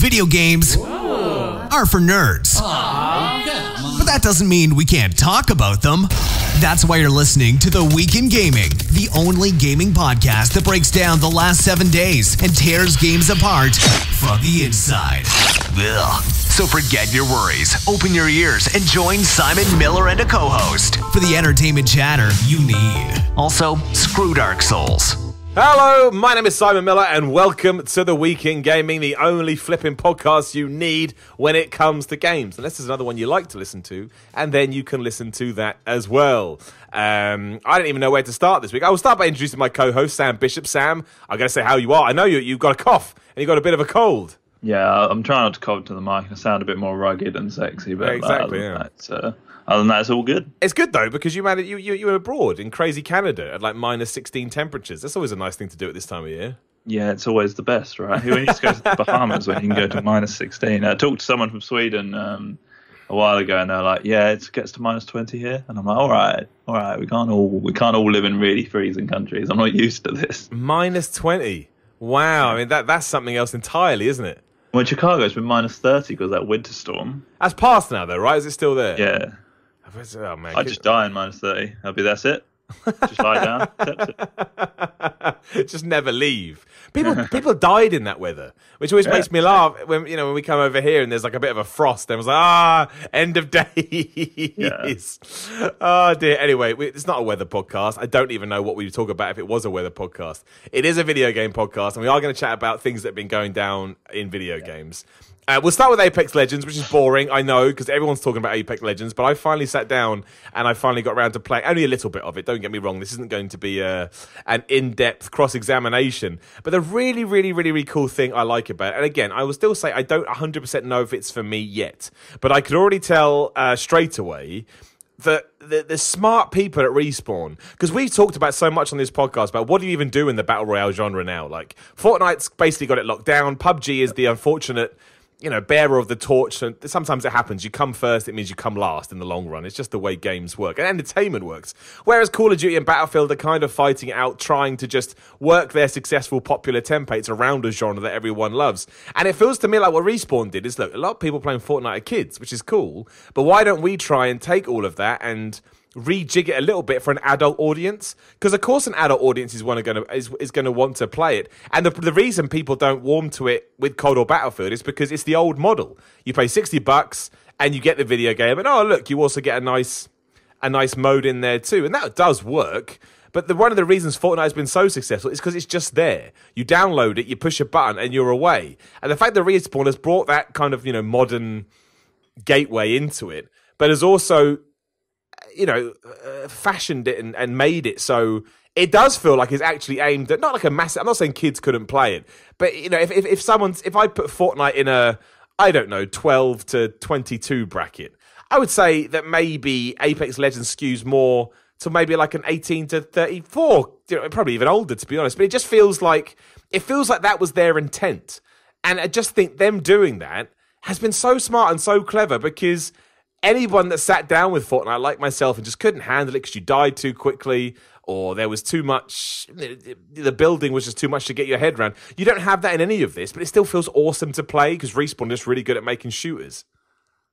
video games are for nerds. But that doesn't mean we can't talk about them. That's why you're listening to The Week in Gaming, the only gaming podcast that breaks down the last 7 days and tears games apart from the inside. Ugh. So forget your worries, open your ears, and join Simon Miller and a co-host for the entertainment chatter you need. Also, screw Dark Souls. Hello, my name is Simon Miller, and welcome to The Week in Gaming, the only flipping podcast you need when it comes to games. Unless there's another one you like to listen to, and then you can listen to that as well. I don't even know where to start this week. I will start by introducing my co-host, Sam Bishop. Sam, I'm going to say how you are. I know you've got a cough, and you've got a bit of a cold. Yeah, I'm trying not to cough to the mic and sound a bit more rugged and sexy, but exactly, other than that, it's all good. It's good, though, because you were abroad in crazy Canada at like minus 16 temperatures. That's always a nice thing to do at this time of year. Yeah, it's always the best, right? Who needs to go to the Bahamas when you can go to minus 16? I talked to someone from Sweden a while ago, and they're like, yeah, it gets to minus 20 here. And I'm like, all right, we can't all live in really freezing countries. I'm not used to this. Minus 20? Wow, I mean, that's something else entirely, isn't it? Well, Chicago's been minus 30 because of that winter storm. That's passed now, though, right? Is it still there? Yeah. Oh, man. I'd just die in minus 30. That's it. Just lie down. That's it. Just never leave. People died in that weather, which always makes me laugh when we come over here and there's like a bit of a frost. And I was like, end of days. Oh dear. Anyway, it's not a weather podcast. I don't even know what we would talk about if it was a weather podcast. It is a video game podcast, and we are going to chat about things that have been going down in video games. We'll start with Apex Legends, which is boring, I know, because everyone's talking about Apex Legends, but I finally sat down and I finally got around to playing only a little bit of it. Don't get me wrong, this isn't going to be an in-depth cross-examination, but the really, really, really, really cool thing I like about it, and again, I will still say I don't 100% know if it's for me yet, but I could already tell straight away that the smart people at Respawn, because we've talked about so much on this podcast about what do you even do in the Battle Royale genre now? Like, Fortnite's basically got it locked down, PUBG is the unfortunate bearer of the torch, and sometimes it happens. You come first, it means you come last in the long run. It's just the way games work, and entertainment works. Whereas Call of Duty and Battlefield are kind of fighting it out, trying to just work their successful popular templates around a genre that everyone loves. And it feels to me like what Respawn did is, look, a lot of people playing Fortnite are kids, which is cool, but why don't we try and take all of that and rejig it a little bit for an adult audience? Because of course an adult audience is going to want to play it, and the reason people don't warm to it with COD or Battlefield is because it's the old model. You pay $60 and you get the video game, and oh look, you also get a nice mode in there too, and that does work. But one of the reasons Fortnite has been so successful is because it's just there. You download it, you push a button, and you're away. And the fact that Respawn has brought that kind of modern gateway into it, but has also fashioned it and made it so it does feel like it's actually aimed at not like a massive. I'm not saying kids couldn't play it, but if I put Fortnite in a 12 to 22 bracket, I would say that maybe Apex Legends skews more to maybe like an 18 to 34, probably even older to be honest. But it just feels like that was their intent, and I just think them doing that has been so smart and so clever, because anyone that sat down with Fortnite, like myself, and just couldn't handle it because you died too quickly, or there was too much, the building was just too much to get your head around. You don't have that in any of this, but it still feels awesome to play because Respawn is really good at making shooters.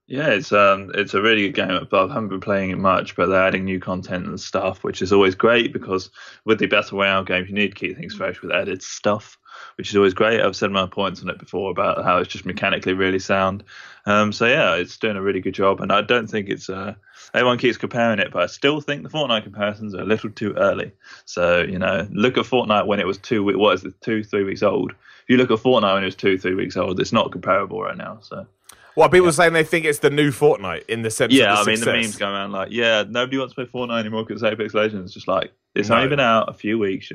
Yeah, it's a really good game. I haven't been playing it much, but they're adding new content and stuff, which is always great, because with the Battle Royale games, you need to keep things fresh with added stuff, which is always great. I've said my points on it before about how it's just mechanically really sound. So yeah, it's doing a really good job, and I don't think it's everyone keeps comparing it, but I still think the Fortnite comparisons are a little too early. So look at Fortnite when it was 2-3 weeks old. If you look at Fortnite when it was 2-3 weeks old, it's not comparable right now. So. Well, people are saying they think it's the new Fortnite in the sense of the success. The memes go around like, nobody wants to play Fortnite anymore because Apex Legends. Just like, it's only been out a few weeks.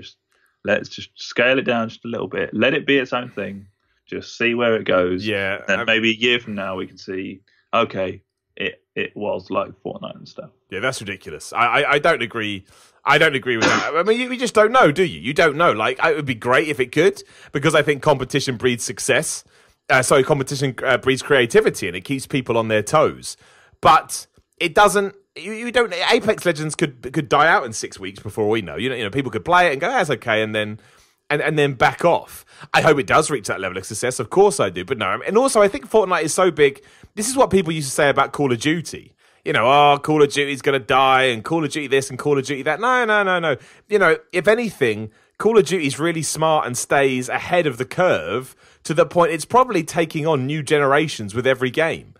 Let's just scale it down just a little bit. Let it be its own thing. Just see where it goes. Yeah. And maybe a year from now we can see, okay, it was like Fortnite and stuff. Yeah, that's ridiculous. I don't agree. I don't agree with that. I mean, you just don't know, do you? You don't know. Like, it would be great if it could, because I think competition breeds success. Competition breeds creativity, and it keeps people on their toes. But it doesn't. You don't. Apex Legends could die out in 6 weeks before we know. People could play it and go, that's okay, and then and then back off. I hope it does reach that level of success. Of course I do. But no. And also, I think Fortnite is so big. This is what people used to say about Call of Duty. You know, Call of Duty's going to die, and Call of Duty this and Call of Duty that. No. You know, if anything, Call of Duty's really smart and stays ahead of the curve to the point it's probably taking on new generations with every game.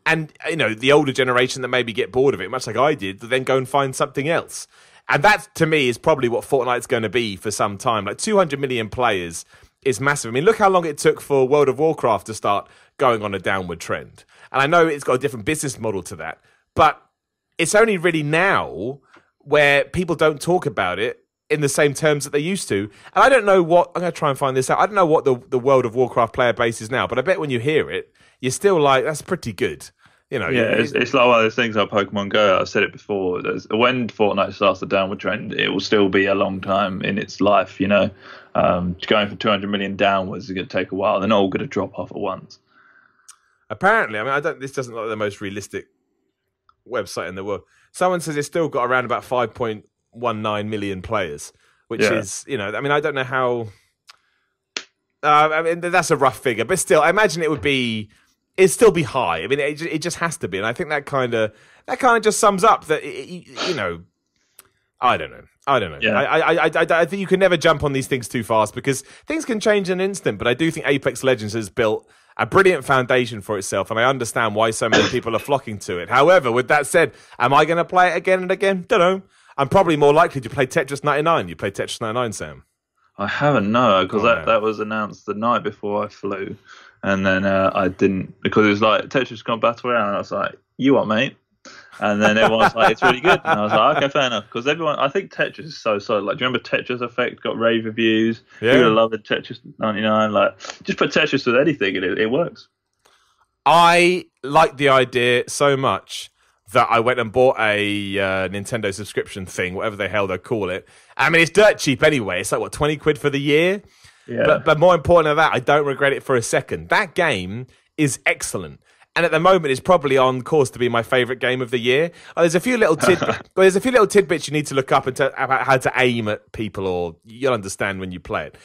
And, you know, the older generation that maybe get bored of it, much like I did, then go and find something else. And that, to me, is probably what Fortnite's going to be for some time. Like, 200 million players is massive. I mean, look how long it took for World of Warcraft to start going on a downward trend. And I know it's got a different business model to that, but it's only really now where people don't talk about it in the same terms that they used to. And I don't know what, I'm going to try and find this out. I don't know what the World of Warcraft player base is now, but I bet when you hear it, you're still like, that's pretty good. You know, yeah, it's like one of those things like Pokemon Go. I've said it before. When Fortnite starts the downward trend, it will still be a long time in its life. You know, going from 200 million downwards is going to take a while. They're not all going to drop off at once. Apparently, I mean, this doesn't look like the most realistic website in the world. Someone says it's still got around about 5.19 million players, which is, you know, I mean, I don't know how. I mean, that's a rough figure, but still, I imagine it'd still be high. I mean, it just has to be, and I think that kind of just sums up that you know. I don't know. Yeah. I think you can never jump on these things too fast because things can change in an instant. But I do think Apex Legends has built a brilliant foundation for itself, and I understand why so many people are flocking to it. However, with that said, am I going to play it again and again? Don't know. I'm probably more likely to play Tetris 99. You play Tetris 99, Sam? I haven't, no, because that was announced the night before I flew. And then I didn't, because it was like, Tetris gone Battle Royale, and I was like, you what, mate? And then everyone was like, it's really good. And I was like, okay, fair enough. Because I think Tetris is so solid. Like, do you remember Tetris Effect got rave reviews? Yeah. People love it, Tetris 99. Like, just put Tetris with anything and it works. I like the idea so much that I went and bought a Nintendo subscription thing, whatever the hell they call it. I mean, it's dirt cheap anyway. It's like, what, 20 quid for the year? Yeah. But more important than that, I don't regret it for a second. That game is excellent. And at the moment, it's probably on course to be my favourite game of the year. There's a few little tidbits you need to look up about how to aim at people, or you'll understand when you play it.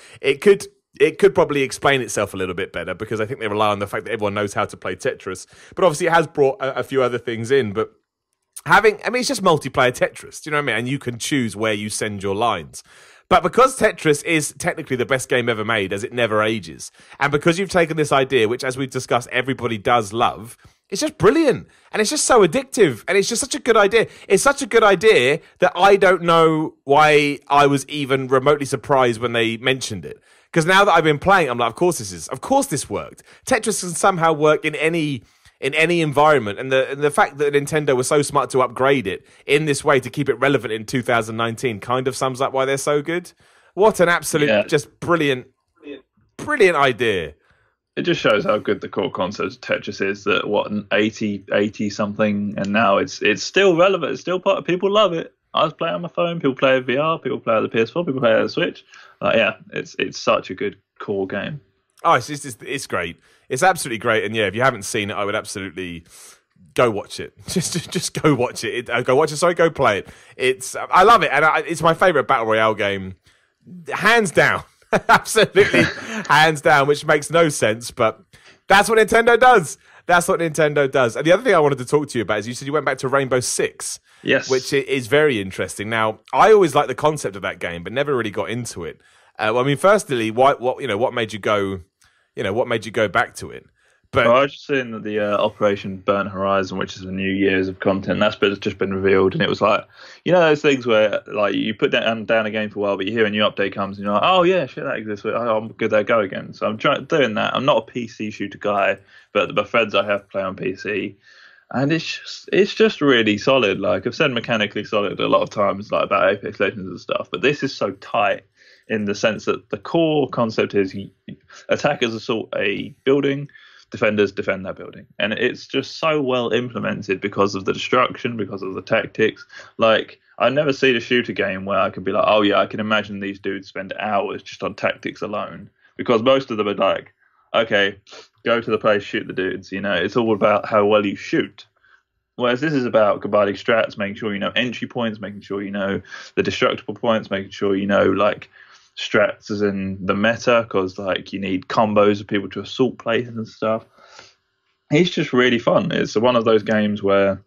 It could probably explain itself a little bit better because I think they rely on the fact that everyone knows how to play Tetris. But obviously, it has brought a few other things in. But it's just multiplayer Tetris. Do you know what I mean? And you can choose where you send your lines. But because Tetris is technically the best game ever made, as it never ages, and because you've taken this idea, which, as we've discussed, everybody does love, it's just brilliant. And it's just so addictive. And it's just such a good idea. It's such a good idea that I don't know why I was even remotely surprised when they mentioned it. Because now that I've been playing, I'm like, of course this worked. Tetris can somehow work in any environment, and the fact that Nintendo was so smart to upgrade it in this way to keep it relevant in 2019 kind of sums up why they're so good. What an absolute, just brilliant idea. It just shows how good the core concept of Tetris is, that what, an 80 something, and now it's still relevant. It's still part of, people love it. I was playing on my phone, people play it VR, people play it on the PS4, people play it on the Switch. It's such a good core game. Oh, it's great. It's absolutely great. And yeah, if you haven't seen it, I would absolutely go watch it. Just go watch it. Go play it. I love it. And it's my favorite Battle Royale game. Hands down. Absolutely hands down, which makes no sense. But that's what Nintendo does. And the other thing I wanted to talk to you about is you said you went back to Rainbow Six. Yes. Which is very interesting. Now, I always liked the concept of that game, but never really got into it. Firstly, what made you go? What made you go back to it? But I was just seeing the Operation Burnt Horizon, which is a new years of content. That's just been revealed, and it was like, those things where like you put down a game for a while, but you hear a new update comes, and you're like, oh yeah, shit, that exists. Oh, I'm good. There, go again. So I'm doing that. I'm not a PC shooter guy, but the friends I have play on PC, and it's just really solid. Like I've said, mechanically solid a lot of times, like about Apex Legends and stuff. But this is so tight in the sense that the core concept is attackers assault a building, defenders defend that building. And it's just so well implemented because of the destruction, because of the tactics. Like, I never seen a shooter game where I could be like, oh yeah, I can imagine these dudes spend hours just on tactics alone. Because most of them are like, okay, go to the place, shoot the dudes. It's all about how well you shoot. Whereas this is about combining strats, making sure you know entry points, making sure you know the destructible points, making sure you know, like, strats as in the meta, because like you need combos of people to assault places and stuff. It's just really fun. It's one of those games where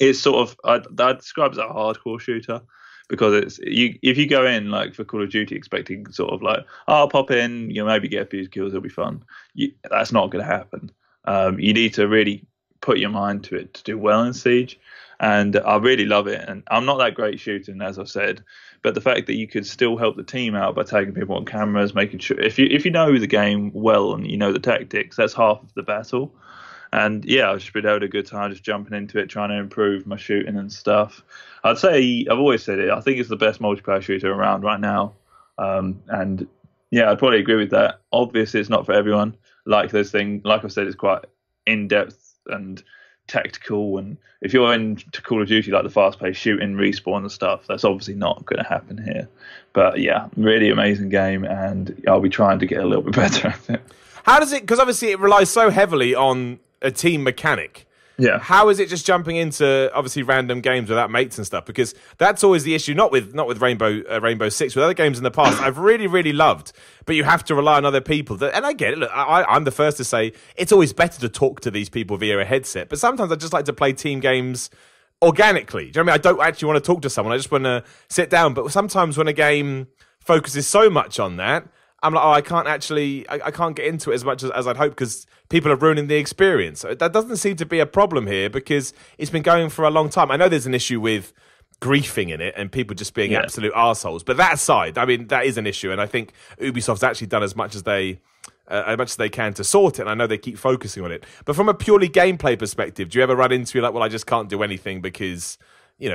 it's sort of I'd describe it as a hardcore shooter, because if you go in like for Call of Duty expecting sort of like, oh, I'll pop in, maybe get a few kills, it'll be fun. That's not going to happen. You need to really put your mind to it to do well in Siege, and I really love it. And I'm not that great shooting, as I've said, but the fact that you could still help the team out by taking people on cameras, making sure if you know the game well and you know the tactics, that's half of the battle. And yeah, I've just been having a good time just jumping into it, trying to improve my shooting and stuff. I'd say, I've always said it, I think it's the best multiplayer shooter around right now. And yeah, I'd probably agree with that. Obviously, it's not for everyone. Like I've said, it's quite in-depth and tactical. And if you're into Call of Duty, like the fast-paced shooting, respawn and stuff, that's obviously not going to happen here. But yeah, really amazing game, and I'll be trying to get a little bit better at it. How does it, because obviously it relies so heavily on a team mechanic. Yeah. How is it just jumping into obviously random games without mates and stuff? Because that's always the issue. Not with Rainbow Six, with other games in the past. I've really loved, but you have to rely on other people. And I get it. Look, I'm the first to say it's always better to talk to these people via a headset. But sometimes I just like to play team games organically. Do you know what I mean? I don't actually want to talk to someone. I just want to sit down. But sometimes when a game focuses so much on that, I'm like, I can't get into it as much as I'd hope, because people are ruining the experience. So that doesn't seem to be a problem here, because it's been going for a long time. I know there's an issue with griefing in it and people just being absolute arseholes, but that aside, I mean, that is an issue, and I think Ubisoft's actually done as much as they can to sort it, and I know they keep focusing on it. But from a purely gameplay perspective, do you ever run into like, well, I just can't do anything because,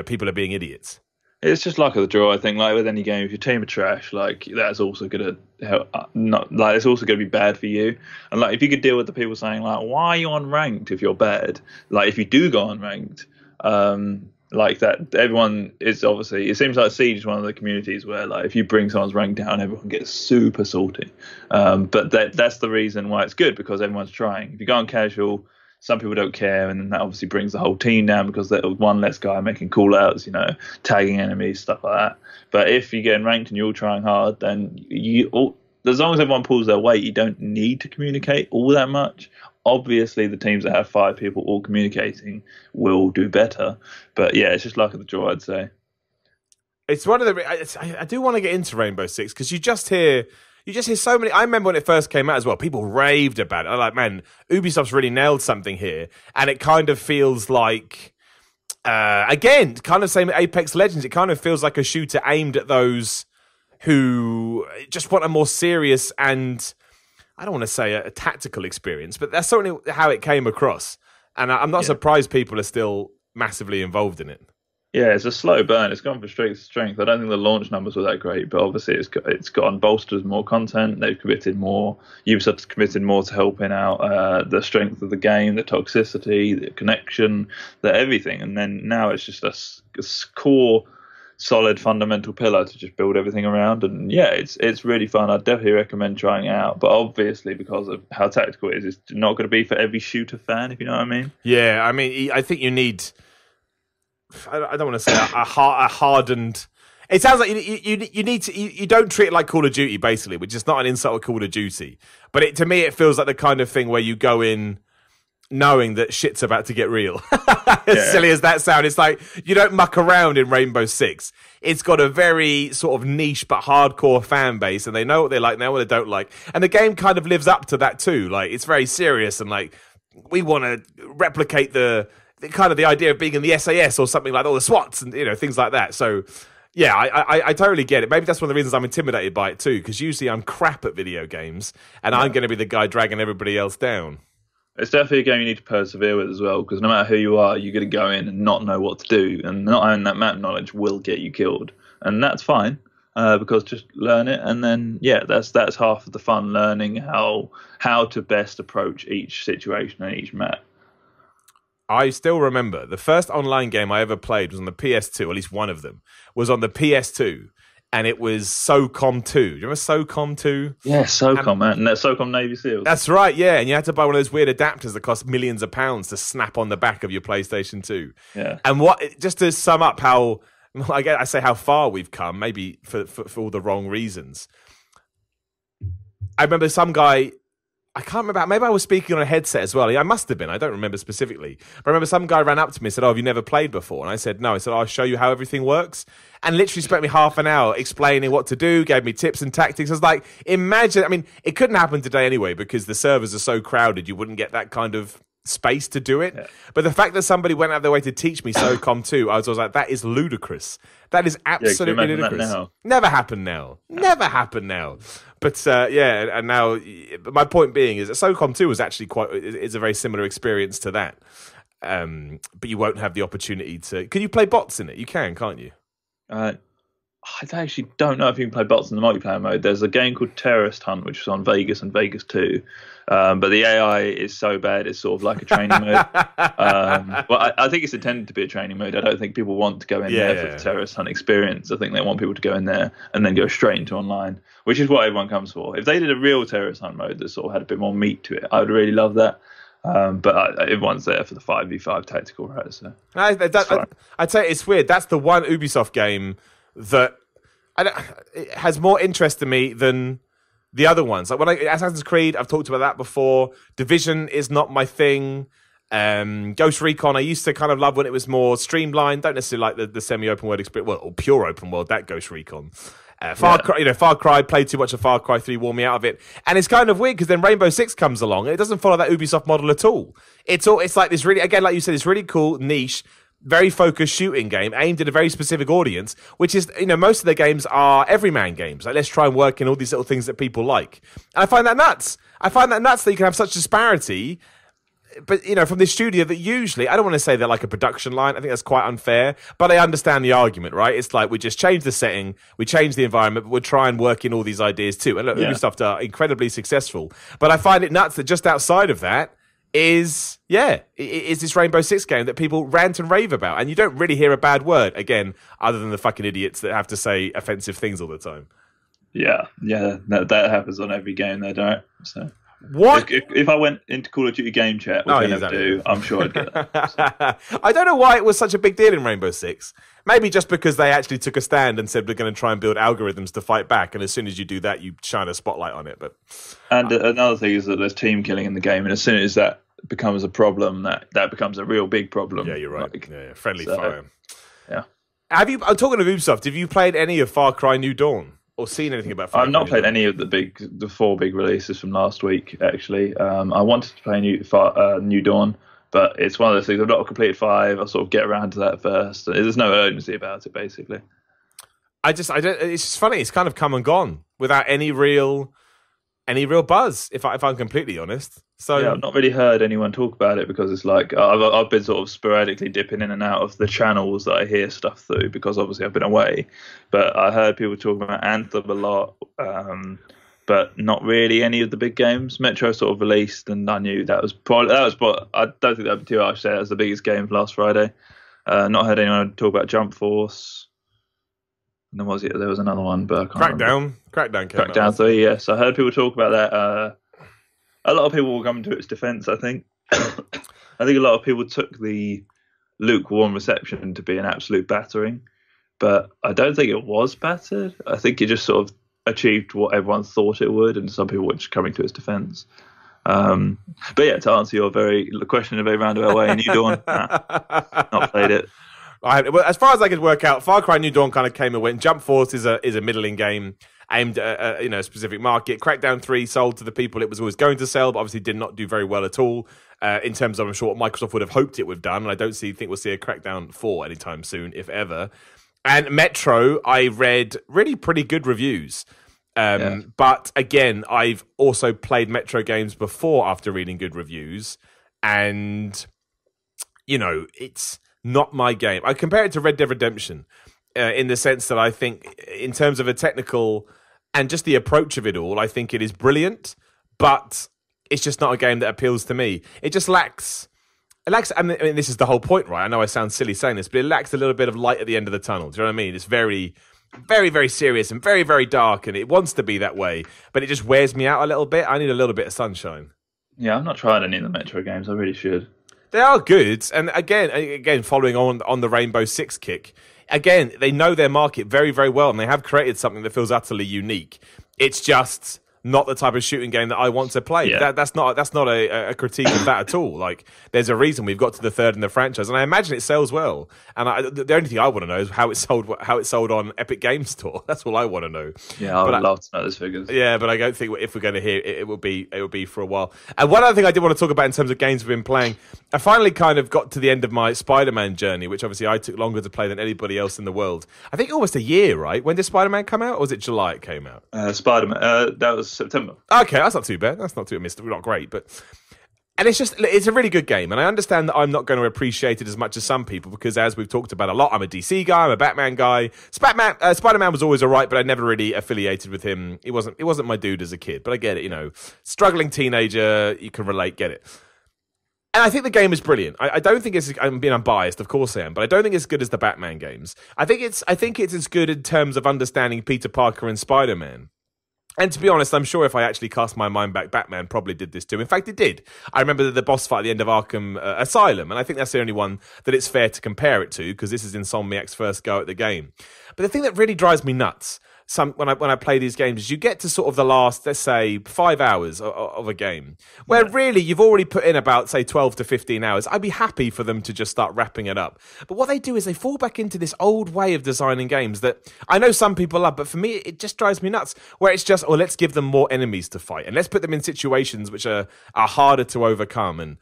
people are being idiots? It's just luck of the draw, I think. Like with any game, if your team are trash, like that's also gonna help. It's also gonna be bad for you. And like if you could deal with the people saying like, "Why are you on ranked if you're bad?" Like if you do go on ranked, like that, everyone is obviously. It seems like Siege is one of the communities where like if you bring someone's rank down, everyone gets super salty. But that's the reason why it's good, because everyone's trying. If you go on casual, some people don't care, and then that obviously brings the whole team down, because there's one less guy making call-outs, tagging enemies, stuff like that. But if you're getting ranked and you're all trying hard, then as long as everyone pulls their weight, you don't need to communicate all that much. Obviously, the teams that have 5 people all communicating will do better. But yeah, it's just luck of the draw, I'd say. It's one of the. I do want to get into Rainbow Six, because you just hear so many. I remember when it first came out as well, people raved about it. I'm like, man, Ubisoft's really nailed something here. And it kind of feels like, again, kind of same with Apex Legends, it kind of feels like a shooter aimed at those who just want a more serious and, I don't want to say a tactical experience, but that's certainly how it came across. And I'm not surprised people are still massively involved in it. Yeah, it's a slow burn. It's gone from strength to strength. I don't think the launch numbers were that great, but obviously it's gotten bolstered more content. They've committed more. Ubisoft's committed more to helping out the strength of the game, the toxicity, the connection, the everything. And then now it's just a core, solid, fundamental pillar to just build everything around. And yeah, it's really fun. I'd definitely recommend trying it out. But obviously, because of how tactical it is, it's not going to be for every shooter fan, if you know what I mean. Yeah, I mean, I think you need. I don't want to say a hardened. It sounds like you need to. You don't treat it like Call of Duty, basically, which is not an insult to Call of Duty. But to me, it feels like the kind of thing where you go in knowing that shit's about to get real. As silly as that sounds, it's like you don't muck around in Rainbow Six. It's got a very sort of niche but hardcore fan base, and they know what they like, they know what they don't like, and the game kind of lives up to that too. Like it's very serious, and like we want to replicate the kind of the idea of being in the SAS or something like that, or the SWATs and things like that. So yeah, I totally get it. Maybe that's one of the reasons I'm intimidated by it too, because usually I'm crap at video games and I'm going to be the guy dragging everybody else down. It's definitely a game you need to persevere with as well, because no matter who you are, you're going to go in and not know what to do, and not having that map knowledge will get you killed, and that's fine, because just learn it, and then that's half of the fun, learning how to best approach each situation and each map. I still remember the first online game I ever played was on the PS2, or at least one of them, was on the PS2, and it was SOCOM 2. Do you remember SOCOM 2? Yeah, SOCOM, man. And that's SOCOM Navy SEALs. That's right, yeah. And you had to buy one of those weird adapters that cost millions of pounds to snap on the back of your PlayStation 2. Yeah. And just to sum up how I say how far we've come, maybe for all the wrong reasons. I remember some guy, I can't remember, maybe I was speaking on a headset as well. I must have been, I don't remember specifically. But I remember some guy ran up to me and said, "Oh, have you never played before?" And I said, "No." I said, "I'll show you how everything works." And literally spent me half an hour explaining what to do, gave me tips and tactics. I was like, imagine, I mean, it couldn't happen today anyway because the servers are so crowded, you wouldn't get that kind of space to do it. Yeah. But the fact that somebody went out of their way to teach me SOCOM 2, I was like, that is ludicrous. That is absolutely ludicrous. Never happened now. Never happened now. But and now, my point being is that SOCOM 2 was actually is a very similar experience to that. But you won't have the opportunity to. Can you play bots in it? You can, can't you? I actually don't know if you can play bots in the multiplayer mode. There's a game called Terrorist Hunt, which is on Vegas and Vegas 2. But the AI is so bad, it's sort of like a training mode. Well, I think it's intended to be a training mode. I don't think people want to go in there for the Terrorist Hunt experience. I think they want people to go in there and then go straight into online, which is what everyone comes for. If they did a real Terrorist Hunt mode that sort of had a bit more meat to it, I would really love that. But everyone's there for the 5v5 tactical, right? So I'd say it's weird. That's the one Ubisoft game that it has more interest to me than the other ones. Like Assassin's Creed, I've talked about that before. Division is not my thing. Ghost Recon, I used to kind of love when it was more streamlined. Don't necessarily like the semi-open world experience, well, or pure open world. That Ghost Recon. Far Cry, played too much of Far Cry 3, wore me out of it. And it's kind of weird because then Rainbow Six comes along and it doesn't follow that Ubisoft model at all. It's like this really, again, like you said, it's really cool, niche, very focused shooting game aimed at a very specific audience, which is, most of the games are everyman games. Like, let's try and work in all these little things that people like. And I find that nuts. That you can have such disparity. But, from this studio that usually, I don't want to say they're like a production line. I think that's quite unfair. But I understand the argument, right? It's like we just change the setting, we change the environment, but we'll try and work in all these ideas too. And look, Ubisoft are incredibly successful. But I find it nuts that just outside of that is this Rainbow Six game that people rant and rave about. And you don't really hear a bad word, again, other than the fucking idiots that have to say offensive things all the time. Yeah, that happens on every game they don't. So. What? If I went into Call of Duty game chat, which I never do, I'm sure I'd get that. So. I don't know why it was such a big deal in Rainbow Six. Maybe just because they actually took a stand and said we're going to try and build algorithms to fight back, and as soon as you do that, you shine a spotlight on it. But another thing is that there's team killing in the game, and as soon as that becomes a problem, that becomes a real big problem. Yeah, you're right. Friendly fire. Yeah. I'm talking of Ubisoft. Have you played any of Far Cry New Dawn? Or seen anything about Far Cry? I've not played any of the 4 big releases from last week, actually. I wanted to play New Dawn, but it's one of those things. I've not completed 5. I'll sort of get around to that first. There's no urgency about it, basically. I don't. It's just funny. It's kind of come and gone without any real buzz. If I'm completely honest. So yeah, I've not really heard anyone talk about it because it's like I've been sort of sporadically dipping in and out of the channels that I hear stuff through because obviously I've been away. But I heard people talking about Anthem a lot, but not really any of the big games. Metro sort of released, and I knew that was but I don't think that would be too harsh to say that was the biggest game of last Friday. Not heard anyone talk about Jump Force. And then there was another one, but I can't remember. Crackdown 3, yes. I heard people talk about that. A lot of people will come to its defense, I think. I think a lot of people took the lukewarm reception to be an absolute battering, but I don't think it was battered. I think it just sort of achieved what everyone thought it would, and some people were just coming to its defense. But yeah, to answer your question in a very roundabout way, New Dawn, not played it. Well, as far as I could work out, Far Cry New Dawn kind of came and went. Jump Force is a middling game aimed at a specific market. Crackdown 3 sold to the people it was always going to sell, but obviously did not do very well at all in terms of, I'm sure, what Microsoft would have hoped it would have done. And I don't think we'll see a Crackdown 4 anytime soon, if ever. And Metro, I read really pretty good reviews. But again, I've also played Metro games before after reading good reviews. And, it's not my game. I compare it to Red Dead Redemption in the sense that I think in terms of a technical and just the approach of it all, I think it is brilliant, but it's just not a game that appeals to me. It just lacks, I mean, this is the whole point, right? I know I sound silly saying this, but it lacks a little bit of light at the end of the tunnel. Do you know what I mean? It's very, very, very serious and very, very dark, and it wants to be that way, but it just wears me out a little bit. I need a little bit of sunshine. Yeah, I've not tried any of the Metro games. I really should. They are good, and again, following on the Rainbow Six kick, again, they know their market very, very well, and they have created something that feels utterly unique. It's just not the type of shooting game that I want to play. Yeah. That's not a critique of that at all. Like, there's a reason we've got to the third in the franchise, and I imagine it sells well. And the only thing I want to know is how it sold on Epic Games Store. That's all I want to know. Yeah, I would love to know those figures. Yeah, but I don't think if we're going to hear it, it will be for a while. And one other thing I did want to talk about in terms of games we've been playing, I finally kind of got to the end of my Spider-Man journey, which obviously I took longer to play than anybody else in the world. I think almost a year, right? When did Spider-Man come out, or was it July it came out? Spider-Man, that was September. Okay, that's not too bad. That's not too not great, but and it's a really good game, and I understand that I'm not going to appreciate it as much as some people because, as we've talked about a lot, I'm a DC guy, I'm a Batman guy. Spider-Man was always alright, but I never really affiliated with him. It wasn't my dude as a kid, but I get it. Struggling teenager, you can relate, get it. And I think the game is brilliant. I don't think I'm being unbiased, of course I am, but I don't think it's as good as the Batman games. I think it's as good in terms of understanding Peter Parker and Spider-Man. And to be honest, I'm sure if I actually cast my mind back, Batman probably did this too. In fact, it did. I remember the boss fight at the end of Arkham Asylum, and I think that's the only one that it's fair to compare it to, because this is Insomniac's first go at the game. But the thing that really drives me nuts when I play these games is you get to sort of the last, let's say, 5 hours of a game, where really you've already put in about, say, 12 to 15 hours. I'd be happy for them to just start wrapping it up. But what they do is they fall back into this old way of designing games that I know some people love, but for me, it just drives me nuts, where it's just, let's give them more enemies to fight, and let's put them in situations which are harder to overcome, and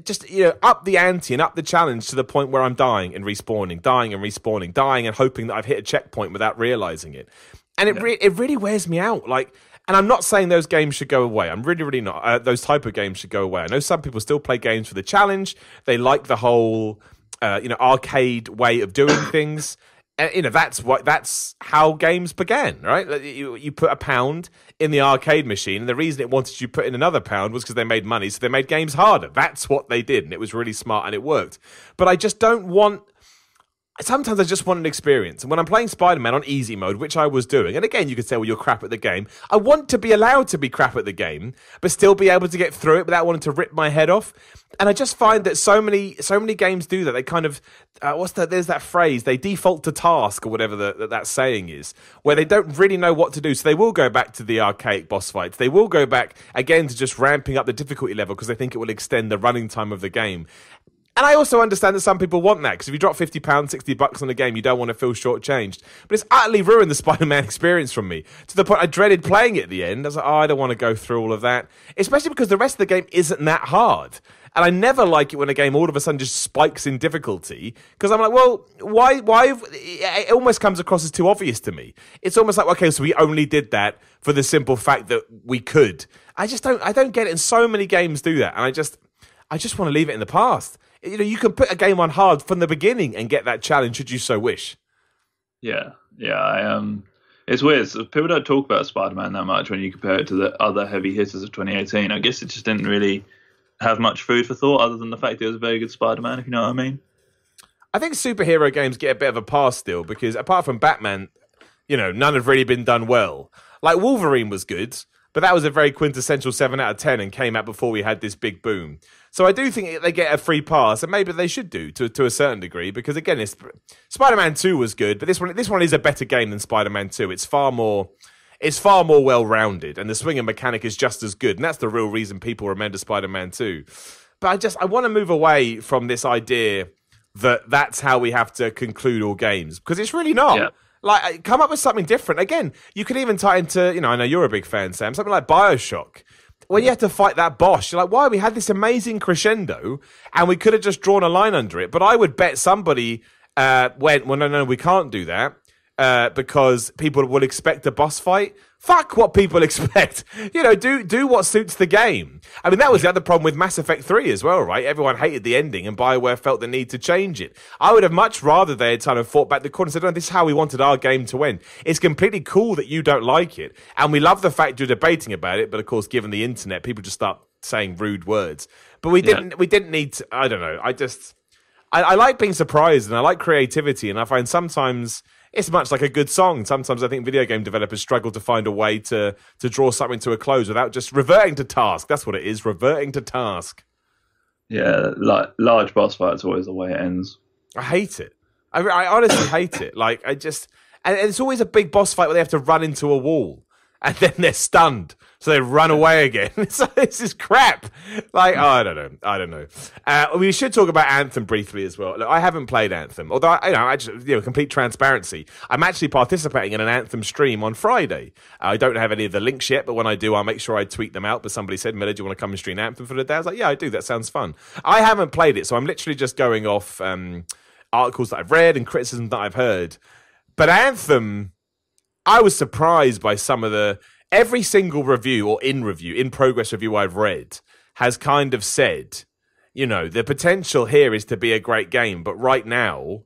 just up the ante and up the challenge to the point where I'm dying and respawning, dying and hoping that I've hit a checkpoint without realizing it. And it really wears me out. Like, and I'm not saying those games should go away. I'm really, really not. Those type of games should go away. I know some people still play games for the challenge. They like the whole, arcade way of doing things. And, that's how games began, right? You put a pound in the arcade machine, and the reason it wanted you to put in another pound was because they made money, so they made games harder. That's what they did, and it was really smart, and it worked. But I just don't want... Sometimes I just want an experience. And when I'm playing Spider-Man on easy mode, which I was doing, and again, you could say, well, you're crap at the game. I want to be allowed to be crap at the game, but still be able to get through it without wanting to rip my head off. And I just find that so many games do that. They kind of, there's that phrase, they default to task, or whatever that saying is, where they don't really know what to do. So they will go back to the archaic boss fights. They will go back, again, to just ramping up the difficulty level because they think it will extend the running time of the game. And I also understand that some people want that, because if you drop £50, $60 on a game, you don't want to feel shortchanged. But it's utterly ruined the Spider-Man experience from me, to the point I dreaded playing it at the end. I was like, I don't want to go through all of that, especially because the rest of the game isn't that hard. And I never like it when a game all of a sudden just spikes in difficulty, because I'm like, well, why? It almost comes across as too obvious to me. It's almost like, okay, so we only did that for the simple fact that we could. I don't get it, and so many games do that, and I just want to leave it in the past. You can put a game on hard from the beginning and get that challenge should you so wish. Yeah. It's weird. So people don't talk about Spider-Man that much when you compare it to the other heavy hitters of 2018. I guess it just didn't really have much food for thought, other than the fact it was a very good Spider-Man, if you know what I mean. I think superhero games get a bit of a pass still, because apart from Batman, none have really been done well. Like Wolverine was good, but that was a very quintessential 7 out of 10 and came out before we had this big boom. So I do think they get a free pass, and maybe they should do to a certain degree, because again, Spider-Man 2 was good, but this one is a better game than Spider-Man 2. It's far more well-rounded, and the swinging mechanic is just as good, and that's the real reason people remember Spider-Man 2. But I want to move away from this idea that that's how we have to conclude all games, because it's really not. Yeah. Like, come up with something different. Again, you could even tie into, I know you're a big fan, Sam, something like BioShock. When you have to fight that boss, you're like, why? We had this amazing crescendo, and we could have just drawn a line under it. But I would bet somebody went, well, no, we can't do that, because people will expect a boss fight. Fuck what people expect. Do what suits the game. I mean, that was the other problem with Mass Effect 3 as well, right? Everyone hated the ending, and BioWare felt the need to change it. I would have much rather they had kind of fought back the corner and said, no, this is how we wanted our game to end. It's completely cool that you don't like it, and we love the fact you're debating about it, but of course, given the internet, people just start saying rude words. But we didn't need to, I don't know, I like being surprised, and I like creativity, and I find sometimes it's much like a good song. Sometimes I think video game developers struggle to find a way to draw something to a close without just reverting to task. That's what it is, reverting to task. Yeah, like large boss fights are always the way it ends. I hate it. I honestly hate it. Like, and it's always a big boss fight where they have to run into a wall and then they're stunned. So they run away again. It's like, this is crap. Like, I don't know. We should talk about Anthem briefly as well. Look, I haven't played Anthem, although complete transparency. I'm actually participating in an Anthem stream on Friday. I don't have any of the links yet, but when I do, I'll make sure I tweet them out. But somebody said, "Miller, do you want to come and stream Anthem for the day?" I was like, "Yeah, I do. That sounds fun." I haven't played it, so I'm literally just going off articles that I've read and criticism that I've heard. But Anthem, I was surprised by some of every single review or in progress review I've read has kind of said, the potential here is to be a great game, but right now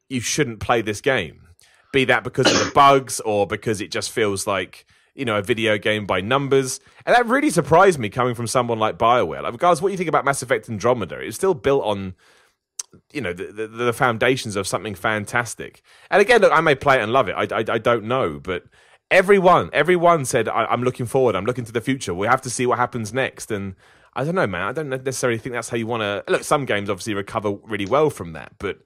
you shouldn't play this game. Be that because of the bugs or because it just feels like, a video game by numbers. And that really surprised me coming from someone like BioWare. Like, regardless of what you think about Mass Effect Andromeda, it's still built on, the foundations of something fantastic. And again, look, I may play it and love it. I don't know, but everyone said, I'm looking forward. I'm looking to the future. We have to see what happens next. And I don't know, man. I don't necessarily think that's how you want to... Look, some games obviously recover really well from that, but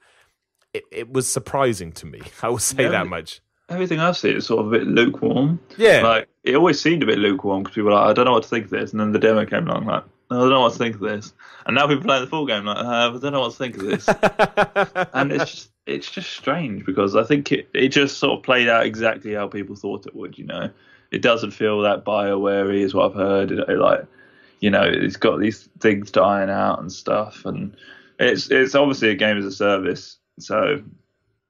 it was surprising to me. I will say that much. Everything I've seen is sort of a bit lukewarm. Yeah. Like, it always seemed a bit lukewarm because people were like, I don't know what to think of this. And then the demo came along, like, I don't know what to think of this. And now people playing the full game, like, I don't know what to think of this. And it's just strange because I think it just sort of played out exactly how people thought it would, It doesn't feel that BioWare-y is what I've heard. It's got these things to iron out and stuff. And it's obviously a game as a service, so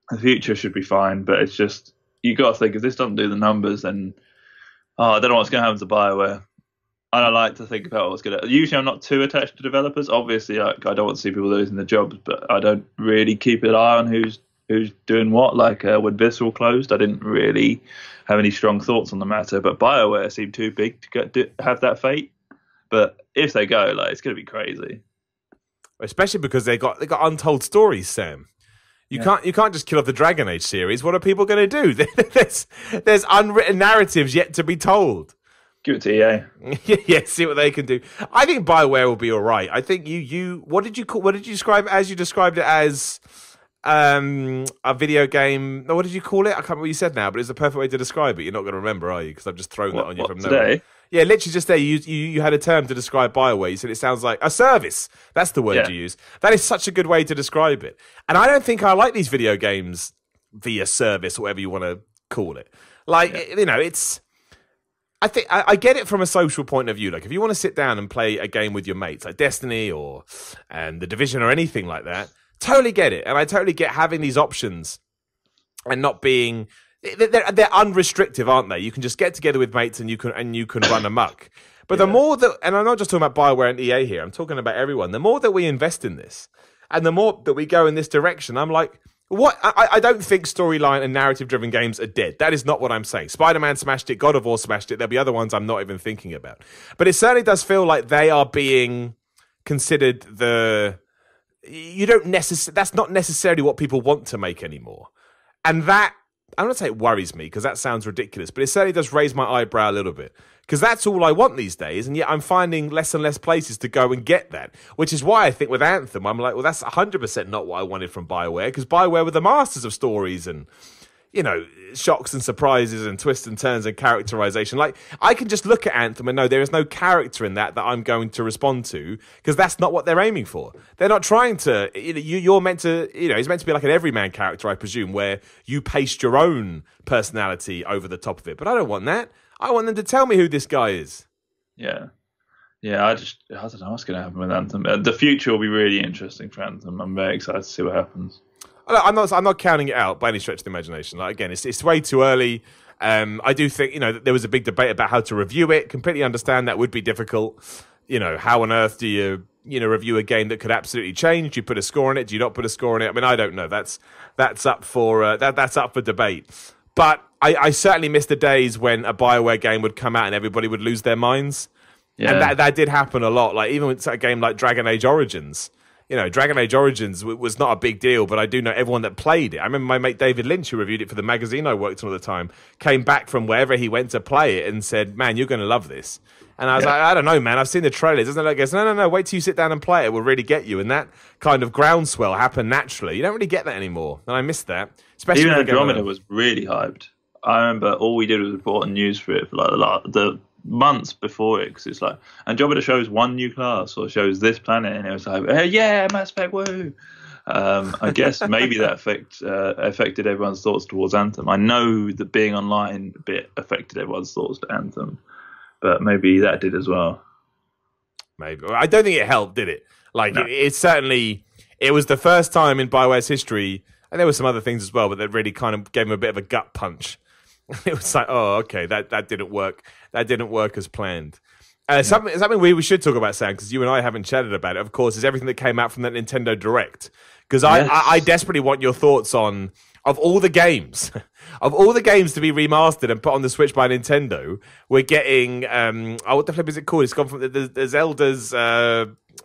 the future should be fine. But it's just, you got to think, if this doesn't do the numbers, then I don't know what's going to happen to BioWare. I don't like to think about what's going to... Usually I'm not too attached to developers. Obviously, I don't want to see people losing their jobs, but I don't really keep an eye on who's doing what. Like when Visceral closed, I didn't really have any strong thoughts on the matter, but BioWare seemed too big to have that fate. But if they go, it's going to be crazy. Especially because they got untold stories, Sam. You can't just kill off the Dragon Age series. What are people going to do? There's unwritten narratives yet to be told. Give it to EA. Yeah, see what they can do. I think BioWare will be all right. I think what did you describe as? You described it as a video game. What did you call it? I can't remember what you said now, but it's the perfect way to describe it. You're not going to remember, are you? Because I've just thrown that on you from nowhere. Yeah, literally just there. You had a term to describe BioWare. You said it sounds like a service. That's the word you use. That is such a good way to describe it. And I don't think I like these video games via service, or whatever you want to call it. It's... I think I get it from a social point of view. Like, if you want to sit down and play a game with your mates, like Destiny or The Division or anything like that, totally get it. And I totally get having these options and not being... They're unrestrictive, aren't they? You can just get together with mates and you can run amok. But the more that... And I'm not just talking about BioWare and EA here. I'm talking about everyone. The more that we invest in this and the more that we go in this direction, I'm like... What I don't think storyline and narrative-driven games are dead. That is not what I'm saying. Spider-Man smashed it. God of War smashed it. There'll be other ones I'm not even thinking about. But it certainly does feel like they are being considered that's not necessarily what people want to make anymore. And that, I'm not saying it worries me, because that sounds ridiculous, but it certainly does raise my eyebrow a little bit. Because that's all I want these days, and yet I'm finding less and less places to go and get that. Which is why I think with Anthem, I'm like, well, that's 100% not what I wanted from BioWare, because BioWare were the masters of stories and, shocks and surprises and twists and turns and characterization. Like, I can just look at Anthem and know there is no character in that I'm going to respond to, because that's not what they're aiming for. They're not trying to, you're meant to, it's meant to be like an everyman character, I presume, where you paste your own personality over the top of it. But I don't want that. I want them to tell me who this guy is. Yeah. Yeah, I don't know what's going to happen with Anthem. The future will be really interesting for Anthem. I'm very excited to see what happens. I'm not counting it out by any stretch of the imagination. Like, again, it's way too early. I do think, there was a big debate about how to review it. Completely understand that would be difficult. How on earth do you, review a game that could absolutely change? Do you put a score on it? Do you not put a score on it? I mean, I don't know. That's up for that's up for debate. But I certainly miss the days when a BioWare game would come out and everybody would lose their minds. Yeah. And that did happen a lot. Like, even with a game like Dragon Age Origins, Dragon Age Origins was not a big deal, but I do know everyone that played it. I remember my mate David Lynch, who reviewed it for the magazine I worked on at the time, came back from wherever he went to play it and said, man, you're going to love this. And I was like, I don't know, man. I've seen the trailers. Doesn't it like, no, wait till you sit down and play it. It will really get you. And that kind of groundswell happened naturally. You don't really get that anymore. And I missed that. Especially even Andromeda was really hyped. I remember all we did was report on news for it for like the months before it, because it's like Andromeda shows one new class or shows this planet, and it was like, hey, yeah, Mass Effect, woo. I guess maybe that affected everyone's thoughts towards Anthem. I know that being online a bit affected everyone's thoughts to Anthem, but maybe that did as well. Maybe. I don't think it helped, did it? Like, no. It certainly, it was the first time in BioWare's history, and there were some other things as well, but that really kind of gave them a bit of a gut punch. It was like, oh, okay, that didn't work. That didn't work as planned. Something we should talk about, Sam, because you and I haven't chatted about it, of course, is everything that came out from that Nintendo Direct. Because I desperately want your thoughts on, of all the games, to be remastered and put on the Switch by Nintendo, we're getting, what the flip is it called? It's gone from the Zelda's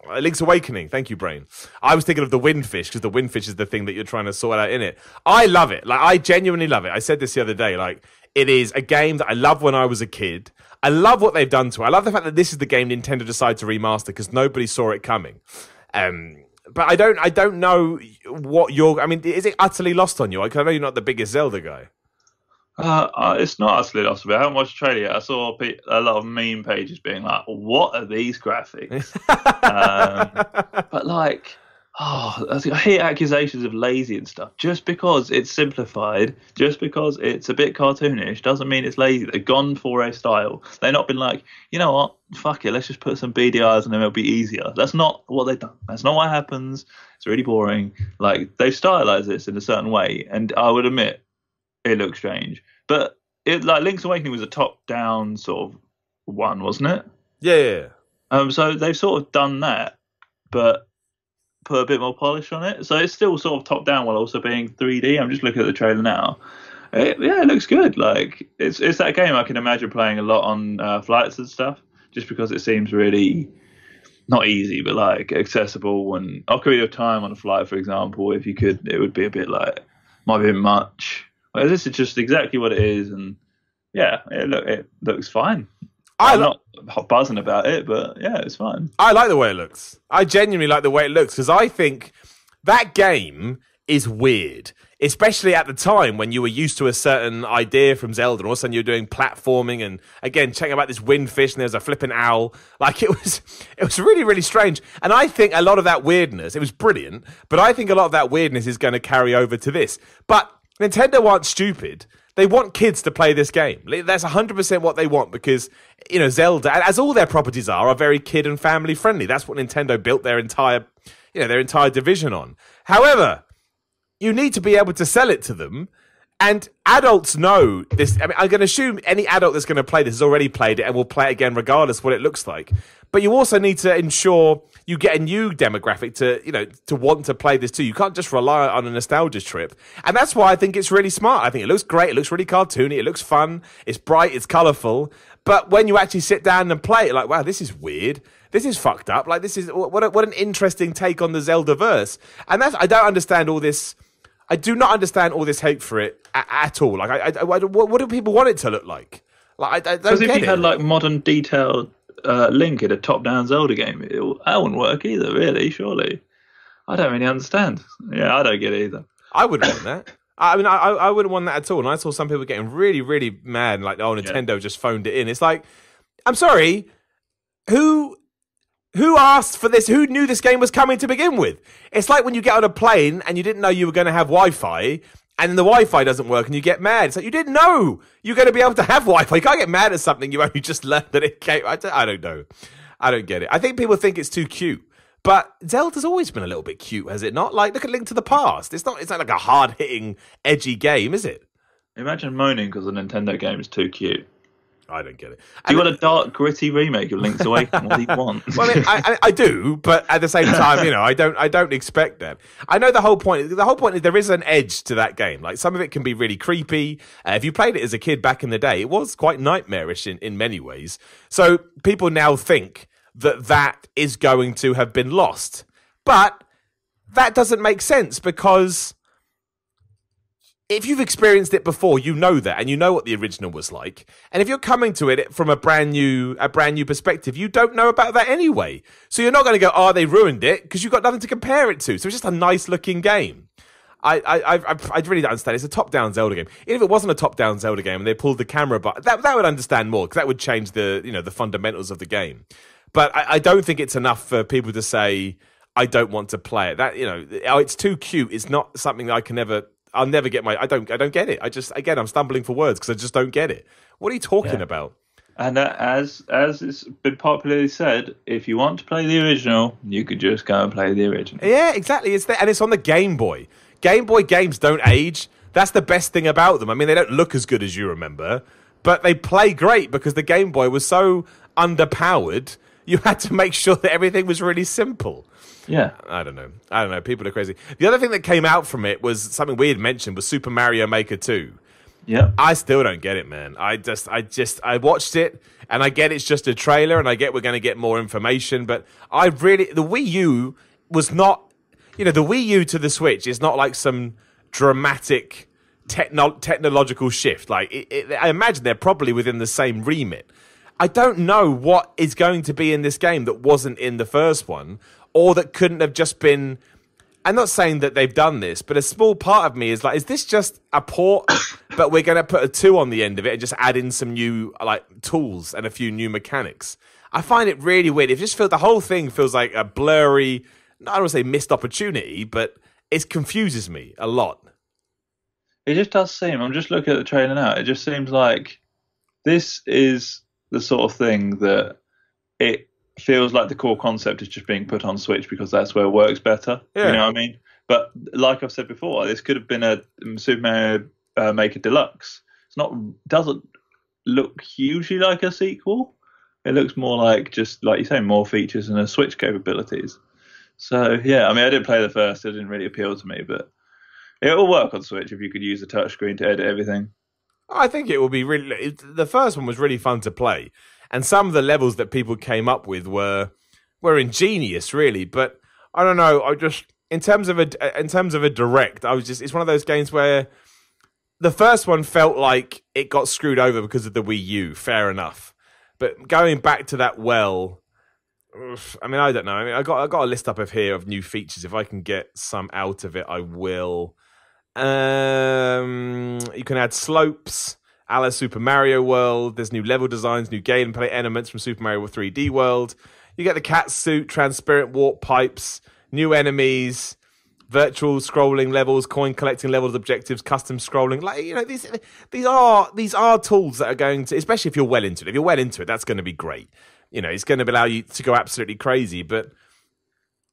Link's Awakening. Thank you, Brain. I was thinking of the Windfish, because the Windfish is the thing that you're trying to sort out in it. I love it. Like, I genuinely love it. I said this the other day. Like, it is a game that I loved when I was a kid. I love what they've done to it. I love the fact that this is the game Nintendo decided to remaster because nobody saw it coming. But I don't know what I mean, is it utterly lost on you? I know you're not the biggest Zelda guy. It's not utterly lost on me. I haven't watched the trailer yet. I saw a lot of meme pages being like, what are these graphics? But like, I hear accusations of lazy and stuff. Just because it's simplified, just because it's a bit cartoonish, doesn't mean it's lazy. They've gone for a style. They've not been like, you know what, fuck it, let's just put some beady eyes on them, it'll be easier. That's not what they've done. That's not what happens. It's really boring. Like, they've stylized this in a certain way, and I would admit, it looks strange. But like Link's Awakening was a top-down sort of one, wasn't it? Yeah. So they've sort of done that, but put a bit more polish on it. So it's still sort of top-down while also being 3D. I'm just looking at the trailer now. It looks good. Like, it's that game I can imagine playing a lot on flights and stuff, just because it seems really not easy, but like accessible. And Ocarina of Time on a flight, for example, if you could, it would be a bit like, might be a bit much. Well, this is just exactly what it is, and yeah, it looks fine. I'm not buzzing about it, but yeah, it's fine. I like the way it looks. I genuinely like the way it looks, because I think that game is weird, especially at the time when you were used to a certain idea from Zelda, and all of a sudden you're doing platforming, and again, checking about this windfish, and there's a flipping owl. Like, it was really, really strange. And I think a lot of that weirdness, it was brilliant, but I think a lot of that weirdness is going to carry over to this. But Nintendo aren't stupid. They want kids to play this game. That's 100% what they want, because, Zelda, as all their properties are very kid and family friendly. That's what Nintendo built their entire division on. However, you need to be able to sell it to them, and adults know this. I mean, I'm going to assume any adult that's going to play this has already played it and will play it again regardless of what it looks like. But you also need to ensure you get a new demographic to want to play this too. You can't just rely on a nostalgia trip. And that's why I think it's really smart. I think it looks great. It looks really cartoony. It looks fun. It's bright. It's colourful. But when you actually sit down and play it, like, wow, this is weird. This is fucked up. Like, this is what an interesting take on the Zelda-verse. And I don't understand all this. I do not understand all this hate for it at all. Like, what do people want it to look like? Like, I don't get it. Because if you had like modern detailed Link in a top-down Zelda game, that wouldn't work either, really, surely. I don't really understand. Yeah, I don't get it either. I wouldn't want that. I mean, I wouldn't want that at all. And I saw some people getting really, really mad, and like, oh, Nintendo just phoned it in. It's like, I'm sorry, who asked for this? Who knew this game was coming to begin with? It's like when you get on a plane and you didn't know you were going to have Wi-Fi, and the Wi-Fi doesn't work and you get mad. It's like, you didn't know you're going to be able to have Wi-Fi. You can't get mad at something you only just learned that it came. I don't know. I don't get it. I think people think it's too cute. But Zelda's always been a little bit cute, has it not? Like, look at Link to the Past. It's not like a hard-hitting, edgy game, is it? Imagine moaning because a Nintendo game is too cute. I don't get it. Do you want a dark, gritty remake of Link's Awakening? What do you want? Well, I mean, I do, but at the same time, I don't expect that. I know the whole point. The whole point is there is an edge to that game. Like, some of it can be really creepy. If you played it as a kid back in the day, it was quite nightmarish in many ways. So people now think that is going to have been lost. But that doesn't make sense because if you've experienced it before, you know that, and you know what the original was like. And if you're coming to it from a brand new perspective, you don't know about that anyway. So you're not going to go, "Oh, they ruined it," because you've got nothing to compare it to. So it's just a nice looking game. I really don't understand. It's a top-down Zelda game. Even if it wasn't a top-down Zelda game and they pulled the camera, but that would understand more because that would change the fundamentals of the game. But I don't think it's enough for people to say I don't want to play it. That it's too cute. It's not something that I can ever. I'll never get I don't get it. I'm stumbling for words because I just don't get it. What are you talking about? And as it's been popularly said, if you want to play the original, you could just go and play the original. Yeah, exactly. It's there, and it's on the Game Boy. Game Boy games don't age. That's the best thing about them. I mean, they don't look as good as you remember, but they play great because the Game Boy was so underpowered. You had to make sure that everything was really simple. Yeah. I don't know. People are crazy. The other thing that came out from it was something we had mentioned was Super Mario Maker 2. Yeah. I still don't get it, man. I watched it and I get it's just a trailer and I get we're going to get more information, but the Wii U was not, the Wii U to the Switch is not like some dramatic technological shift. Like I imagine they're probably within the same remit. I don't know what is going to be in this game that wasn't in the first one, or that couldn't have just been. I'm not saying that they've done this, but a small part of me is like, is this just a port, but we're going to put a 2 on the end of it and just add in some new tools and a few new mechanics? I find it really weird. The whole thing feels like a blurry, I don't want to say missed opportunity, but it confuses me a lot. It just does seem, I'm just looking at the trailer now, it just seems like this is the sort of thing that it feels like the core concept is just being put on Switch because that's where it works better. Yeah. You know what I mean? But like I've said before, this could have been a Super Mario Maker Deluxe. Doesn't look hugely like a sequel. It looks more like, just like you say, more features and a Switch capabilities. So yeah, I mean, I didn't play the first. It didn't really appeal to me, but it will work on Switch if you could use the touchscreen to edit everything. I think it will be really. The first one was really fun to play, and some of the levels that people came up with were ingenious, really. But I don't know. In terms of a direct, it's one of those games where the first one felt like it got screwed over because of the Wii U. Fair enough, but going back to that I mean, I don't know. I mean, I got a list up here of new features. If I can get some out of it, I will. You can add slopes, a la Super Mario World. There's new level designs, new gameplay elements from Super Mario 3D World. You get the cat suit, transparent warp pipes, new enemies, virtual scrolling levels, coin collecting levels, objectives, custom scrolling. These are tools that are going to, especially if you're well into it. If you're well into it, that's going to be great. It's going to allow you to go absolutely crazy, but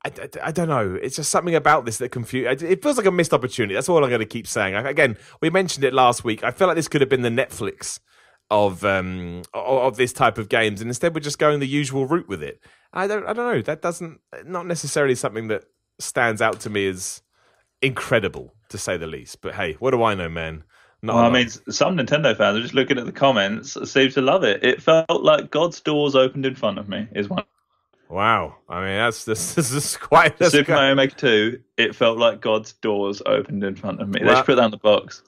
I don't know. It's just something about this that confuses. It feels like a missed opportunity. That's all I'm going to keep saying. Again, we mentioned it last week. I feel like this could have been the Netflix of this type of games, and instead we're just going the usual route with it. I don't know. That not necessarily something that stands out to me as incredible, to say the least. But hey, what do I know, man? I mean, some Nintendo fans are just looking at the comments, seem to love it. It felt like God's doors opened in front of me, is one. Wow. I mean, this is quite... Super Mario Maker 2, it felt like God's doors opened in front of me. They should put that on the box.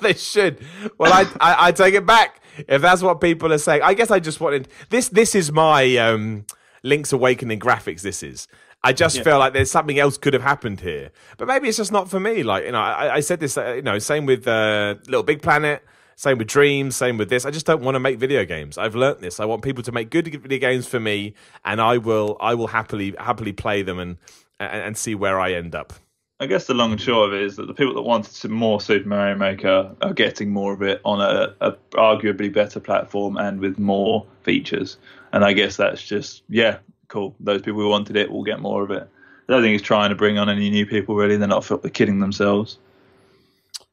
They should. Well, I take it back. If that's what people are saying. I guess I just wanted... This is my Link's Awakening graphics, this is. I just feel like there's something else could have happened here. But maybe it's just not for me. Like, I said this, same with Little Big Planet, same with Dreams, same with this. I just don't want to make video games. I've learnt this. I want people to make good video games for me, and I will happily play them and see where I end up. I guess the long and short of it is that the people that wanted more Super Mario Maker are getting more of it on a arguably better platform and with more features. And I guess that's just, cool. Those people who wanted it will get more of it. I don't think he's trying to bring on any new people, really. They're not kidding themselves.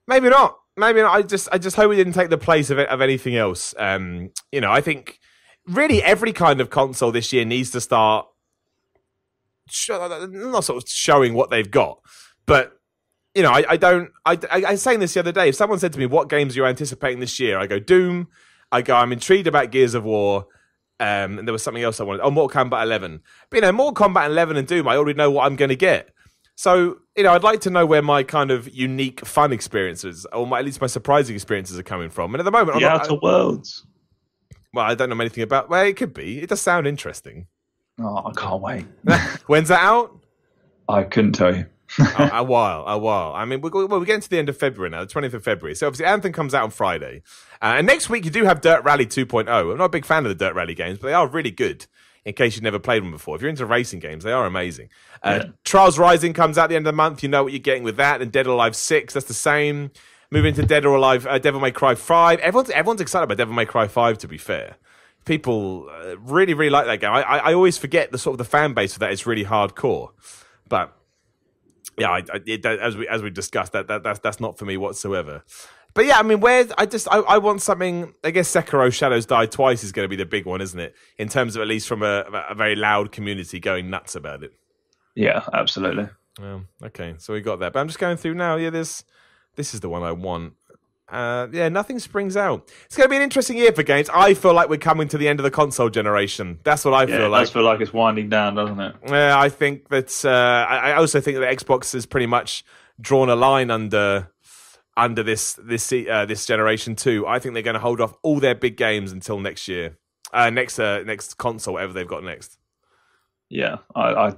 Maybe not. I just hope he didn't take the place of anything else. I think really every kind of console this year needs to start not sort of showing what they've got, but I was saying this the other day. If someone said to me, "What games are you anticipating this year?" I go Doom. I'm intrigued about Gears of War. And there was something else I wanted. Oh, Mortal Kombat 11. But, you know, Mortal Kombat 11 and Doom, I already know what I'm going to get. So, you know, I'd like to know where my kind of unique fun experiences, or at least my surprising experiences are coming from. And at the moment, the Outer Worlds. Well, I don't know anything about. Well, it could be. It does sound interesting. Oh, I can't wait. When's that out? I couldn't tell you. A while. I mean, we're getting to the end of February now, the 20th of February. So obviously Anthem comes out on Friday. And next week you do have Dirt Rally 2.0. I'm not a big fan of the Dirt Rally games, but they are really good in case you've never played them before. If you're into racing games, they are amazing. Trials Rising comes out at the end of the month. You know what you're getting with that. And Dead or Alive 6, that's the same. Moving to Dead or Alive, Devil May Cry 5. Everyone's excited about Devil May Cry 5, to be fair. People really, really like that game. I always forget the sort of the fan base for that. It's really hardcore. But yeah, as we discussed, that's not for me whatsoever. But yeah, I mean, I want something. I guess Sekiro: Shadows Die Twice is going to be the big one, isn't it? In terms of at least from a very loud community going nuts about it. Yeah, absolutely. Okay, so we got that. But I'm just going through now. Yeah, this is the one I want. Yeah, nothing springs out. It's going to be an interesting year for games. I feel like we're coming to the end of the console generation. That's what I feel like. It does feel like it's winding down, doesn't it? Yeah, I think that. I also think that Xbox has pretty much drawn a line under this generation too. I think they're going to hold off all their big games until next year, next console, whatever they've got next. Yeah, I'm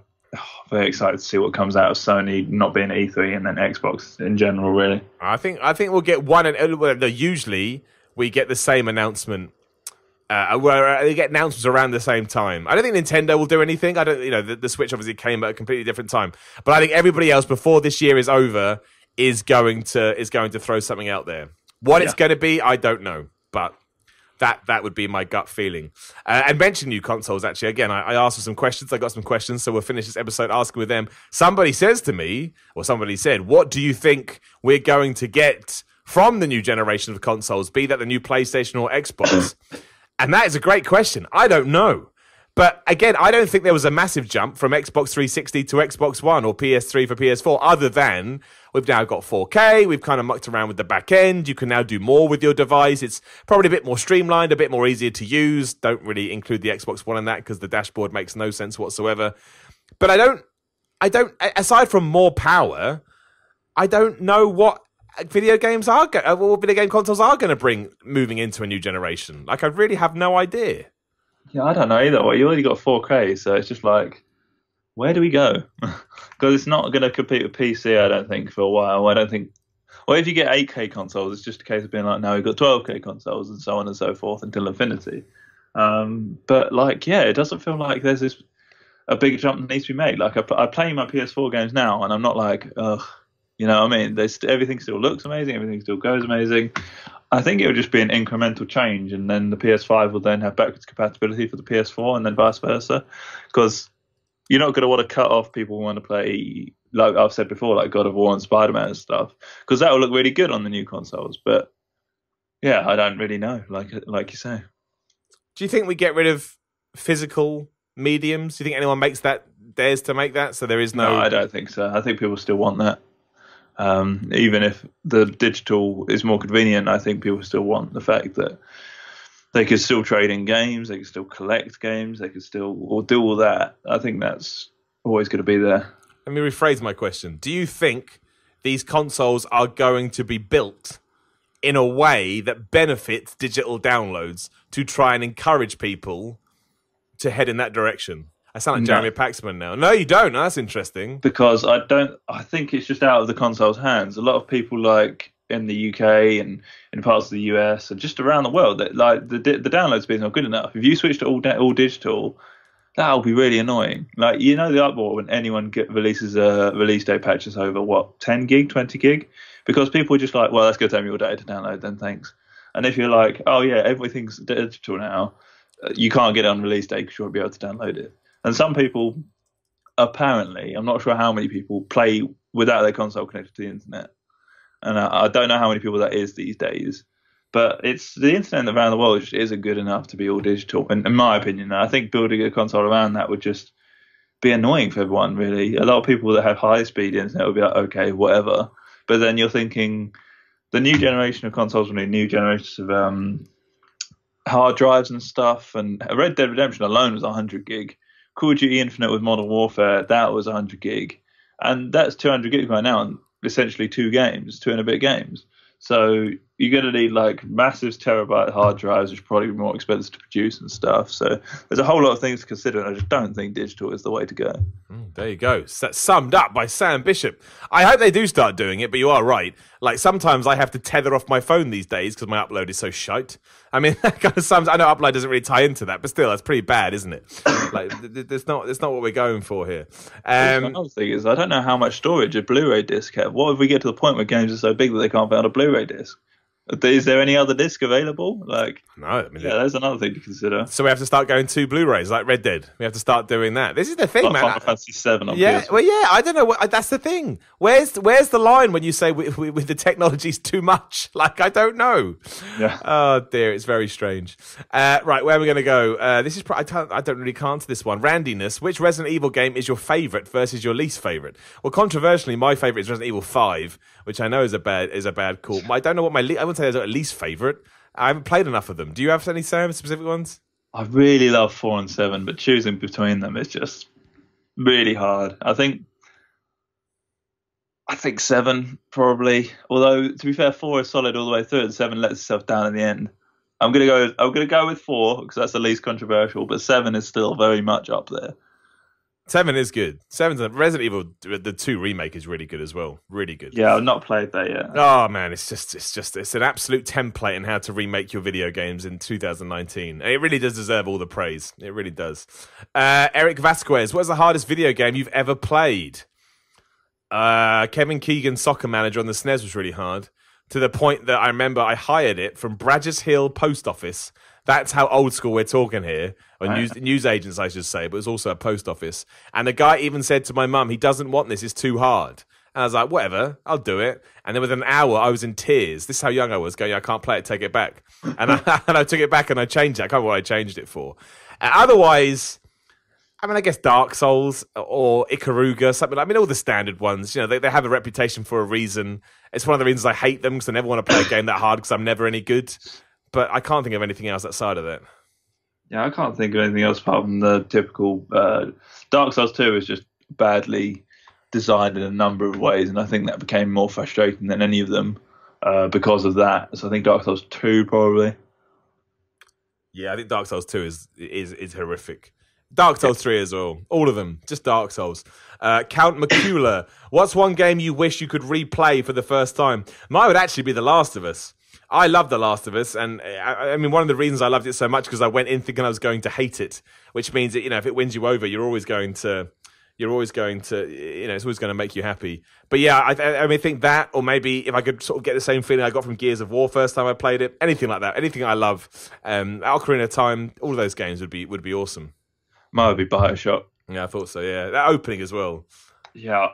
very excited to see what comes out of Sony not being E3 and then Xbox in general. Really, I think we'll get one. Usually we get the same announcement. Where they get announcements around the same time. I don't think Nintendo will do anything. I don't. You know, the Switch obviously came at a completely different time. But I think everybody else before this year is over is going to throw something out there. What it's going to be, I don't know. But that would be my gut feeling. And mention new consoles, actually. Again, I asked for some questions. I got some questions, so we'll finish this episode asking with them. Somebody says to me, or somebody said, what do you think we're going to get from the new generation of consoles, be that the new PlayStation or Xbox? And that is a great question. I don't know. But again, I don't think there was a massive jump from Xbox 360 to Xbox One or PS3 for PS4, other than we've now got 4K, we've kind of mucked around with the back end, you can now do more with your device, it's probably a bit more streamlined, a bit more easier to use, don't really include the Xbox One in that because the dashboard makes no sense whatsoever. But I don't, aside from more power, I don't know what video game consoles are going to bring moving into a new generation. Like, I really have no idea. Yeah, I don't know either. Well, you already got 4K, so it's just like, where do we go? Because it's not going to compete with PC, I don't think, for a while. I don't think. Well, if you get 8K consoles, it's just a case of being like, no, we've got 12K consoles and so on and so forth until infinity. But like, yeah, it doesn't feel like there's a big jump that needs to be made. Like, I play my PS4 games now, and I'm not like, ugh, you know what I mean? Everything still looks amazing, everything still goes amazing. I think it would just be an incremental change, and then the PS5 will then have backwards compatibility for the PS4, and then vice versa. Because you're not going to want to cut off people who want to play, like I've said before, like God of War and Spider-Man and stuff, because that will look really good on the new consoles. But yeah, I don't really know, like you say. Do you think we get rid of physical mediums? Do you think anyone dares to make that? So there is no. No, I don't think so. I think people still want that. Even if the digital is more convenient, I think people still want the fact that they could still trade in games, they could still collect games, they could still do all that. I think that's always going to be there. Let me rephrase my question. Do you think these consoles are going to be built in a way that benefits digital downloads to try and encourage people to head in that direction? I sound like Jeremy Paxman now. No, you don't. That's interesting. Because I think it's just out of the console's hands. A lot of people, like in the UK and in parts of the US and just around the world, that like the download speed's not good enough. If you switch to all digital, that'll be really annoying. Like, you know, the uproar when anyone releases a release day patches over 10 gig, 20 gig, because people are just like, well, that's going to take me all day to download. Then thanks. And if you're like, oh yeah, everything's digital now, you can't get it on release day because you won't be able to download it. And some people, apparently, I'm not sure how many people play without their console connected to the internet. And I don't know how many people that is these days. But it's the internet around the world just isn't good enough to be all digital, in my opinion. I think building a console around that would just be annoying for everyone, really. A lot of people that have high-speed internet would be like, okay, whatever. But then you're thinking the new generation of consoles will need new generations of hard drives and stuff. And Red Dead Redemption alone was 100 gig. Call of Duty Infinite with Modern Warfare, that was 100 gig. And that's 200 gig right now, and essentially 2 and a bit games. So you're going to need like massive terabyte hard drives, which are probably more expensive to produce and stuff. So there's a whole lot of things to consider, and I just don't think digital is the way to go. There you go. That's summed up by Sam Bishop. I hope they do start doing it, but you are right. Like sometimes I have to tether off my phone these days because my upload is so shite. I mean, that kind of sums. I know upload doesn't really tie into that, but still, that's pretty bad, isn't it? Like, that's not what we're going for here. Another thing is, I don't know how much storage a Blu-ray disc have. What if we get to the point where games are so big that they can't fit on a Blu-ray disc? Is there any other disc available? Like, no, I mean, yeah, there's another thing to consider. So we have to start going to Blu-rays like Red Dead. We have to start doing that. This is the thing, like man. Final Fantasy VII on yeah, PS4. well, yeah. I don't know. That's the thing. Where's the line when you say with the technology's too much? Like, I don't know. Yeah. Oh dear, it's very strange. Right, where are we going to go? This is. I don't really answer this one. Randiness. Which Resident Evil game is your favourite versus your least favourite? Well, controversially, my favourite is Resident Evil 5, which I know is a bad call. I don't know what I wouldn't say there's a least favourite. I haven't played enough of them. Do you have any, Sam, specific ones? I really love 4 and 7, but choosing between them is just really hard. I think 7 probably. Although to be fair, 4 is solid all the way through, and 7 lets itself down in the end. I'm gonna go with 4 because that's the least controversial, but 7 is still very much up there. 7 is good. Resident Evil, the 2 remake is really good as well. Really good. Yeah, I've not played that yet. Oh man, it's an absolute template in how to remake your video games in 2019. And it really does deserve all the praise. It really does. Eric Vasquez, what's the hardest video game you've ever played? Kevin Keegan's Soccer Manager on the SNES was really hard, to the point that I remember I hired it from Bradgers Hill Post Office. That's how old school we're talking here. Or news agents, I should say, but it was also a post office. And the guy even said to my mum, he doesn't want this, it's too hard. And I was like, whatever, I'll do it. And then within an hour, I was in tears. This is how young I was, going, I can't play it, take it back. And I took it back and I changed it. I can't remember what I changed it for. Otherwise, I mean, I guess Dark Souls or Ikaruga, something like, I mean, all the standard ones, you know, they have a reputation for a reason. It's one of the reasons I hate them, because I never want to play a game that hard because I'm never any good. But I can't think of anything else outside of that. Yeah, I can't think of anything else apart from the typical Dark Souls 2 is just badly designed in a number of ways, and I think that became more frustrating than any of them because of that. So I think Dark Souls 2 probably. Yeah, I think Dark Souls 2 is horrific. Dark Souls 3 as well. All of them. Just Dark Souls. Count McCula, what's one game you wish you could replay for the first time? Mine would actually be The Last of Us. I love The Last of Us, and I mean, one of the reasons I loved it so much because I went in thinking I was going to hate it, which means that, you know, if it wins you over, you're always going to, you know, it's always going to make you happy. But yeah, I mean, think that, or maybe if I could sort of get the same feeling I got from Gears of War first time I played it, anything like that, anything I love, Ocarina of Time, all of those games would be awesome. Mine would be BioShock. Yeah, I thought so. Yeah, that opening as well. Yeah,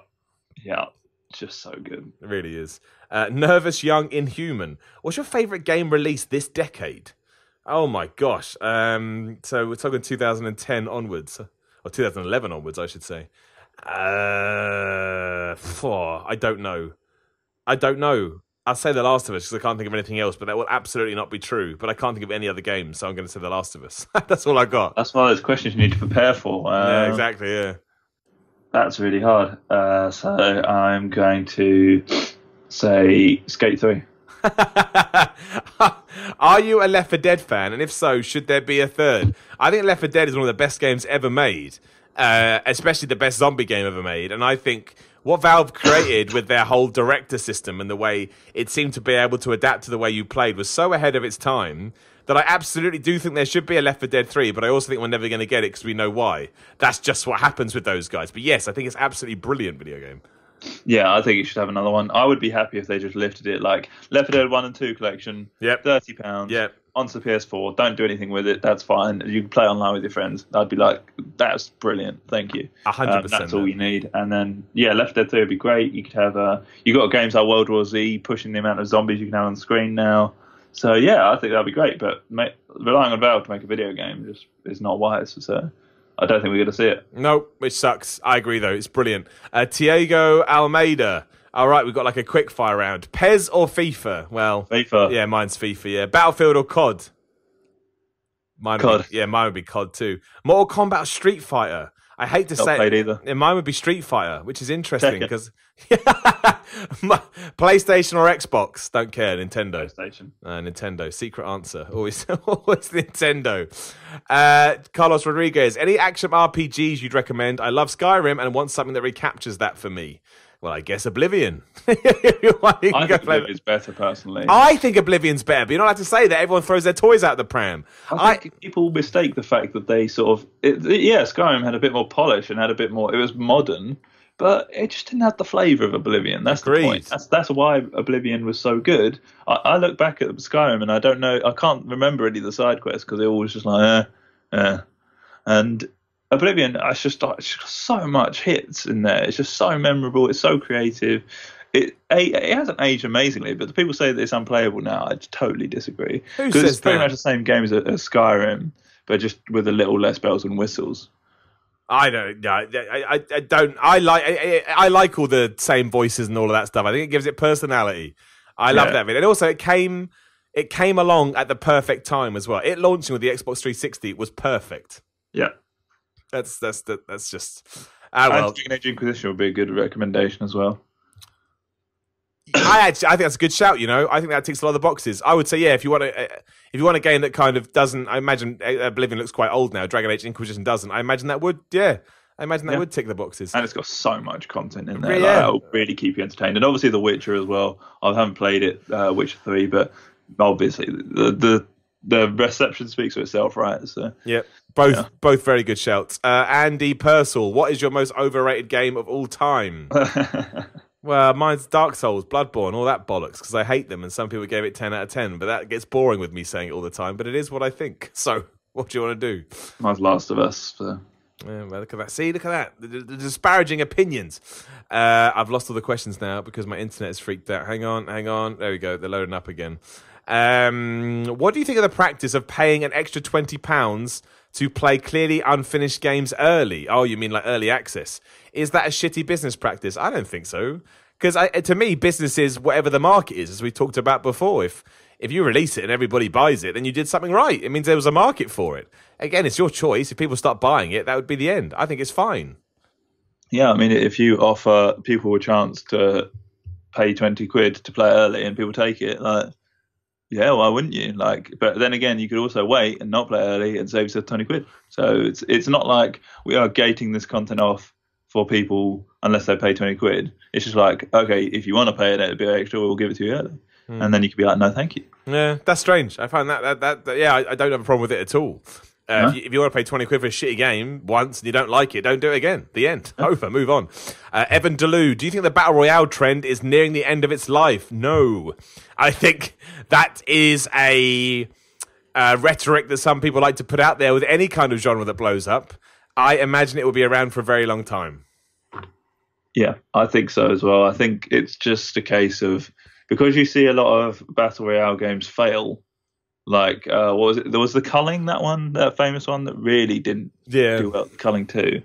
just so good. It really is. Nervous Young Inhuman. What's your favourite game released this decade? Oh my gosh. So we're talking 2010 onwards, or 2011 onwards, I should say. I don't know. I'll say The Last of Us because I can't think of anything else, but that will absolutely not be true. But I can't think of any other game, so I'm going to say The Last of Us. That's all I got. That's one of those questions you need to prepare for. Yeah, exactly, yeah. That's really hard. So I'm going to say Skate 3. Are you a Left 4 Dead fan? And if so, should there be a third? I think Left 4 Dead is one of the best games ever made, especially the best zombie game ever made. And I think what Valve created with their whole director system and the way it seemed to be able to adapt to the way you played was so ahead of its time that I absolutely do think there should be a Left 4 Dead 3, but I also think we're never going to get it because we know why. That's just what happens with those guys. But yes, I think it's absolutely brilliant video game. Yeah, I think you should have another one. I would be happy if they just lifted it like Left 4 Dead 1 and 2 collection, £30, onto the PS4, don't do anything with it, that's fine. You can play online with your friends. I'd be like, that's brilliant, thank you. 100%. That's all you need. And then, yeah, Left 4 Dead 3 would be great. You could have, you got games like World War Z pushing the amount of zombies you can have on the screen now. So, yeah, I think that'd be great. But relying on Valve to make a video game just is not wise. So I don't think we're going to see it. No, which sucks. I agree, though. It's brilliant. Tiago Almeida. All right, we've got like a quick fire round. PES or FIFA? Well, FIFA. Yeah, mine's FIFA, yeah. Battlefield or COD? COD. Mine would be COD too. Mortal Kombat, Street Fighter. I hate to Not say played it. either. Yeah, mine would be Street Fighter, which is interesting because PlayStation or Xbox, don't care. Nintendo. PlayStation. Nintendo. Secret answer. Always Nintendo. Carlos Rodriguez. Any action RPGs you'd recommend? I love Skyrim and want something that recaptures that for me. Well, I guess Oblivion. I think Oblivion's better, personally. I think Oblivion's better, but you're not allowed to say that. Everyone throws their toys out the pram. I think people mistake the fact that they sort of... Skyrim had a bit more polish and had a bit more... It was modern, but it just didn't have the flavour of Oblivion. That's the point. That's why Oblivion was so good. I look back at Skyrim and I don't know... I can't remember any of the side quests because they were always just like, And... Oblivion, it's just got so much hits in there. It's just so memorable. It's so creative. It hasn't aged amazingly, but the people say that it's unplayable now. I just totally disagree. Because it's pretty much the same game as Skyrim, but just with a little less bells and whistles. I don't. I don't. I like all the same voices and all of that stuff. I think it gives it personality. I love that bit, and also it came along at the perfect time as well. It launching with the Xbox 360 was perfect. Yeah. That's just. And Dragon Age Inquisition would be a good recommendation as well. I think that's a good shout. I think that ticks a lot of the boxes. I would say, if you want a game that kind of doesn't, I imagine Oblivion looks quite old now. Dragon Age Inquisition doesn't. I imagine that would, would tick the boxes. And it's got so much content in there. It'll really keep you entertained. And obviously, The Witcher as well. I haven't played it, Witcher 3, but obviously the reception speaks for itself, right? So both very good shouts. Andy Purcell, what is your most overrated game of all time? Well, mine's Dark Souls, Bloodborne, all that bollocks, because I hate them, and some people gave it 10 out of 10, but that gets boring with me saying it all the time, but it is what I think. So, what do you want to do? Mine's Last of Us. So. Yeah, well, look at that. See, look at that. The disparaging opinions. I've lost all the questions now because my internet is freaked out. Hang on. There we go. They're loading up again. What do you think of the practice of paying an extra £20 to play clearly unfinished games early? Oh, you mean like early access? Is that a shitty business practice? I don't think so. Because to me, business is whatever the market is, as we talked about before. If you release it and everybody buys it, then you did something right. It means there was a market for it. Again, it's your choice. If people start buying it, that would be the end. I think it's fine. Yeah, I mean, if you offer people a chance to pay 20 quid to play early and people take it, yeah, why wouldn't you? But then again, you could also wait and not play early and save yourself 20 quid. So it's not like we are gating this content off for people unless they pay 20 quid. It's just like, okay, if you want to pay it a bit extra, we'll give it to you early. And then you could be like, no, thank you. Yeah, that's strange. I find that I don't have a problem with it at all. If you want to pay 20 quid for a shitty game once and you don't like it, don't do it again. The end. Over. Move on. Evan Deleu, do you think the Battle Royale trend is nearing the end of its life? No. I think that is a rhetoric that some people like to put out there with any kind of genre that blows up. I imagine it will be around for a very long time. Yeah, I think so as well. I think it's just a case of, because you see a lot of Battle Royale games fail, what was it? There was the Culling, that famous one that really didn't do well, Culling 2.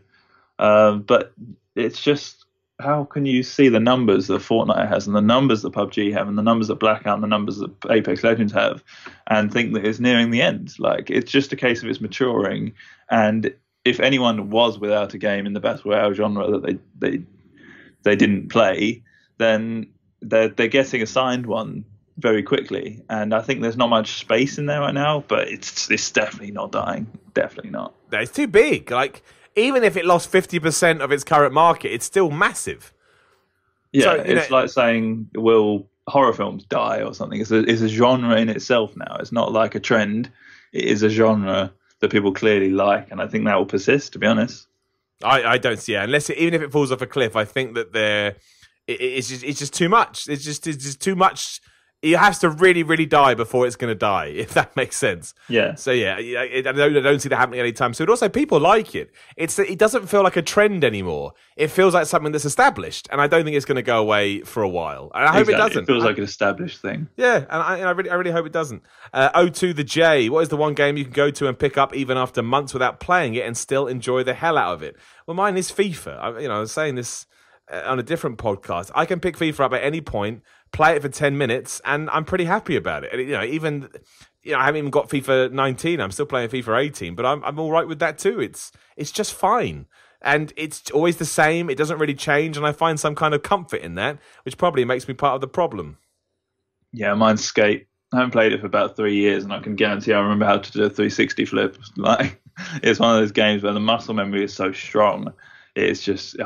But it's just, how can you see the numbers that Fortnite has and the numbers that PUBG have and the numbers that Blackout and the numbers that Apex Legends have and think that it's nearing the end? It's just a case of it's maturing. And if anyone was without a game in the Battle Royale genre that they didn't play, then they're getting assigned one very quickly. And I think there's not much space in there right now, but it's definitely not dying. Definitely not. It's too big. Even if it lost 50% of its current market, it's still massive. Yeah, so, it's like saying, will horror films die or something? It's a genre in itself now. It's not like a trend. It is a genre that people clearly like, and I think that will persist, to be honest. I don't see it. Even if it falls off a cliff, I think that it's just too much. It's just too much. It has to really, really die before it's going to die, if that makes sense. Yeah. So, I don't see that happening anytime soon. Also, people like it. It doesn't feel like a trend anymore. It feels like something that's established, and I don't think it's going to go away for a while. And I hope it doesn't. It feels like an established thing. Yeah, and I really hope it doesn't. O2 the J, what is the one game you can go to and pick up even after months without playing it and still enjoy the hell out of it? Well, mine is FIFA. I was saying this on a different podcast. I can pick FIFA up at any point, play it for 10 minutes, and I'm pretty happy about it. And, even I haven't even got FIFA 19. I'm still playing FIFA 18, but I'm all right with that too. It's just fine. And it's always the same. It doesn't really change, and I find some kind of comfort in that, which probably makes me part of the problem. Yeah, mine's Skate. I haven't played it for about 3 years, and I can guarantee I remember how to do a 360 flip. Like, it's one of those games where the muscle memory is so strong. It's just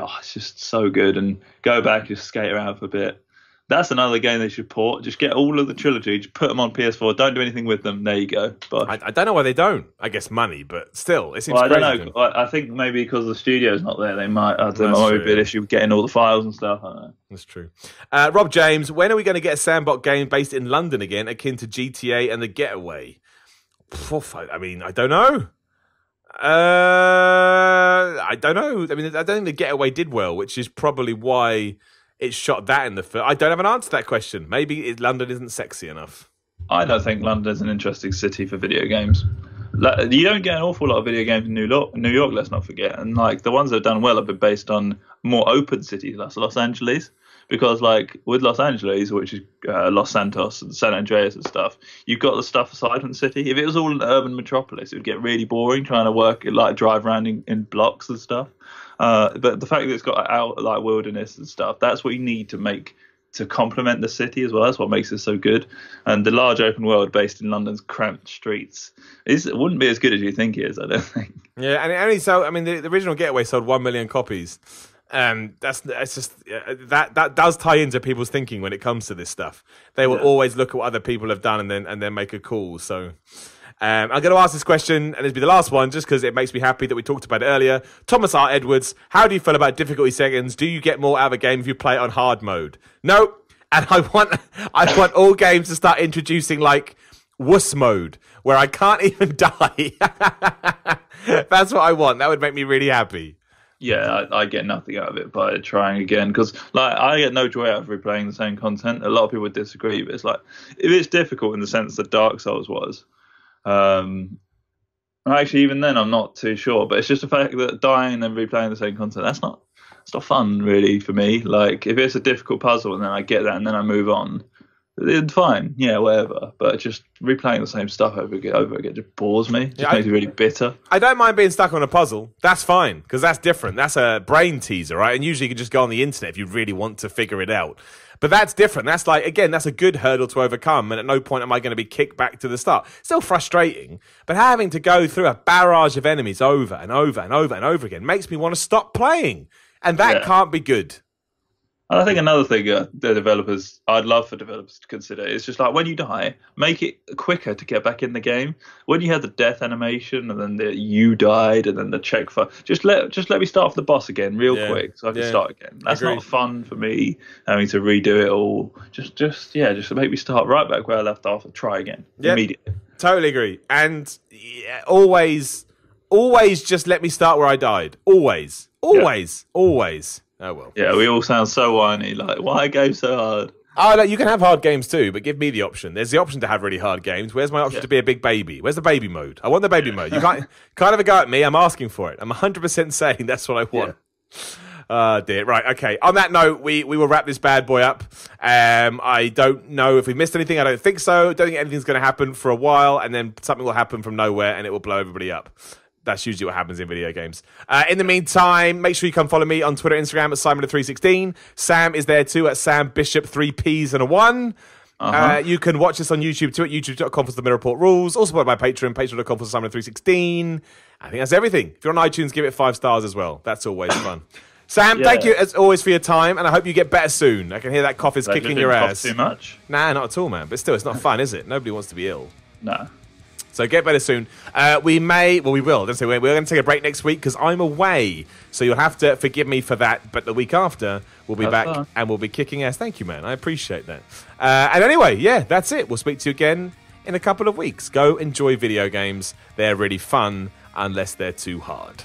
so good. And go back, just skate around for a bit. That's another game they should port. Just get all of the trilogy, just put them on PS4. Don't do anything with them. There you go. But I don't know why they don't. I guess money, but still, it seems I crazy. don't know. I think maybe because the studio's not there, they might. There might be a bit of issue with getting all the files and stuff. I don't know. That's true. Rob James, when are we going to get a sandbox game based in London again, akin to GTA and The Getaway? I mean, I don't know. I don't know. I mean, I don't think The Getaway did well, which is probably why it shot that in the foot. I don't have an answer to that question. Maybe London isn't sexy enough. I don't think London is an interesting city for video games. You don't get an awful lot of video games in New York, let's not forget. And like the ones that have done well have been based on more open cities, like Los Angeles. Because like with Los Angeles, which is Los Santos and San Andreas and stuff, you've got the stuff aside from the city. If it was all an urban metropolis, it would get really boring trying to drive around in blocks and stuff. But the fact that it's got out like wilderness and stuff, that's what you need to complement the city as well. That's what makes it so good. And the large open world based in London's cramped streets wouldn't be as good as you think it is, I don't think. Yeah, and it only sold, I mean, the original Getaway sold 1 million copies. That does tie into people's thinking when it comes to this stuff. They will always look at what other people have done and then make a call. So I'm going to ask this question, and it'll be the last one, just because it makes me happy that we talked about it earlier. Thomas R. Edwards, how do you feel about difficulty settings? Do you get more out of a game if you play it on hard mode? No, and I want all games to start introducing like wuss mode, where I can't even die. That's what I want. That would make me really happy. Yeah, I get nothing out of it by trying again, because like I get no joy out of replaying the same content. A lot of people would disagree, but it's like if it's difficult in the sense that Dark Souls was. Actually, even then, I'm not too sure. But it's just the fact that dying and replaying the same content, it's not fun really for me. Like if it's a difficult puzzle and then I get that and then I move on, it's fine, yeah, whatever. But just replaying the same stuff over again just bores me. It just makes me really bitter. I don't mind being stuck on a puzzle. That's fine, because that's different. That's a brain teaser, right? And usually you can just go on the internet if you really want to figure it out. But that's different. That's like, again, that's a good hurdle to overcome. And at no point am I going to be kicked back to the start. Still frustrating, but having to go through a barrage of enemies over and over and over and over again makes me want to stop playing. And that can't be good. And I think another thing I'd love for developers to consider is just like when you die, make it quicker to get back in the game. When you have the death animation and then you died and then the check for just let me start off the boss again real quick so I can start again. That's not fun for me having to redo it all. Just make me start right back where I left off and try again immediately. Totally agree. And always just let me start where I died. Always. Oh, well. Yeah, we all sound so whiny. Like, why are games so hard? Oh, no, you can have hard games too, but give me the option. There's the option to have really hard games. Where's my option to be a big baby? Where's the baby mode? I want the baby mode. You can't have a go at me. I'm asking for it. I'm 100% saying that's what I want. Oh, dear. Right, okay. On that note, we will wrap this bad boy up. I don't know if we missed anything. I don't think so. Don't think anything's going to happen for a while, and then something will happen from nowhere, and it will blow everybody up. That's usually what happens in video games. In the meantime, make sure you come follow me on Twitter, Instagram at Simon316. Sam is there too at Sam Bishop, 3 P's and a 1. You can watch this on YouTube too at youtube.com/the-Report-Rules. Also by my Patreon, patreon.com/Simon316. I think that's everything. If you're on iTunes, give it 5 stars as well. That's always fun. Sam, thank you as always for your time, and I hope you get better soon. I can hear that cough is kicking your ass. Too much? Nah, not at all, man. But still, it's not fun, is it? Nobody wants to be ill. No. So get better soon. We will. We're going to take a break next week because I'm away. So you'll have to forgive me for that. But the week after, we'll be back and we'll be kicking ass. Thank you, man. I appreciate that. And anyway, that's it. We'll speak to you again in a couple of weeks. Go enjoy video games. They're really fun unless they're too hard.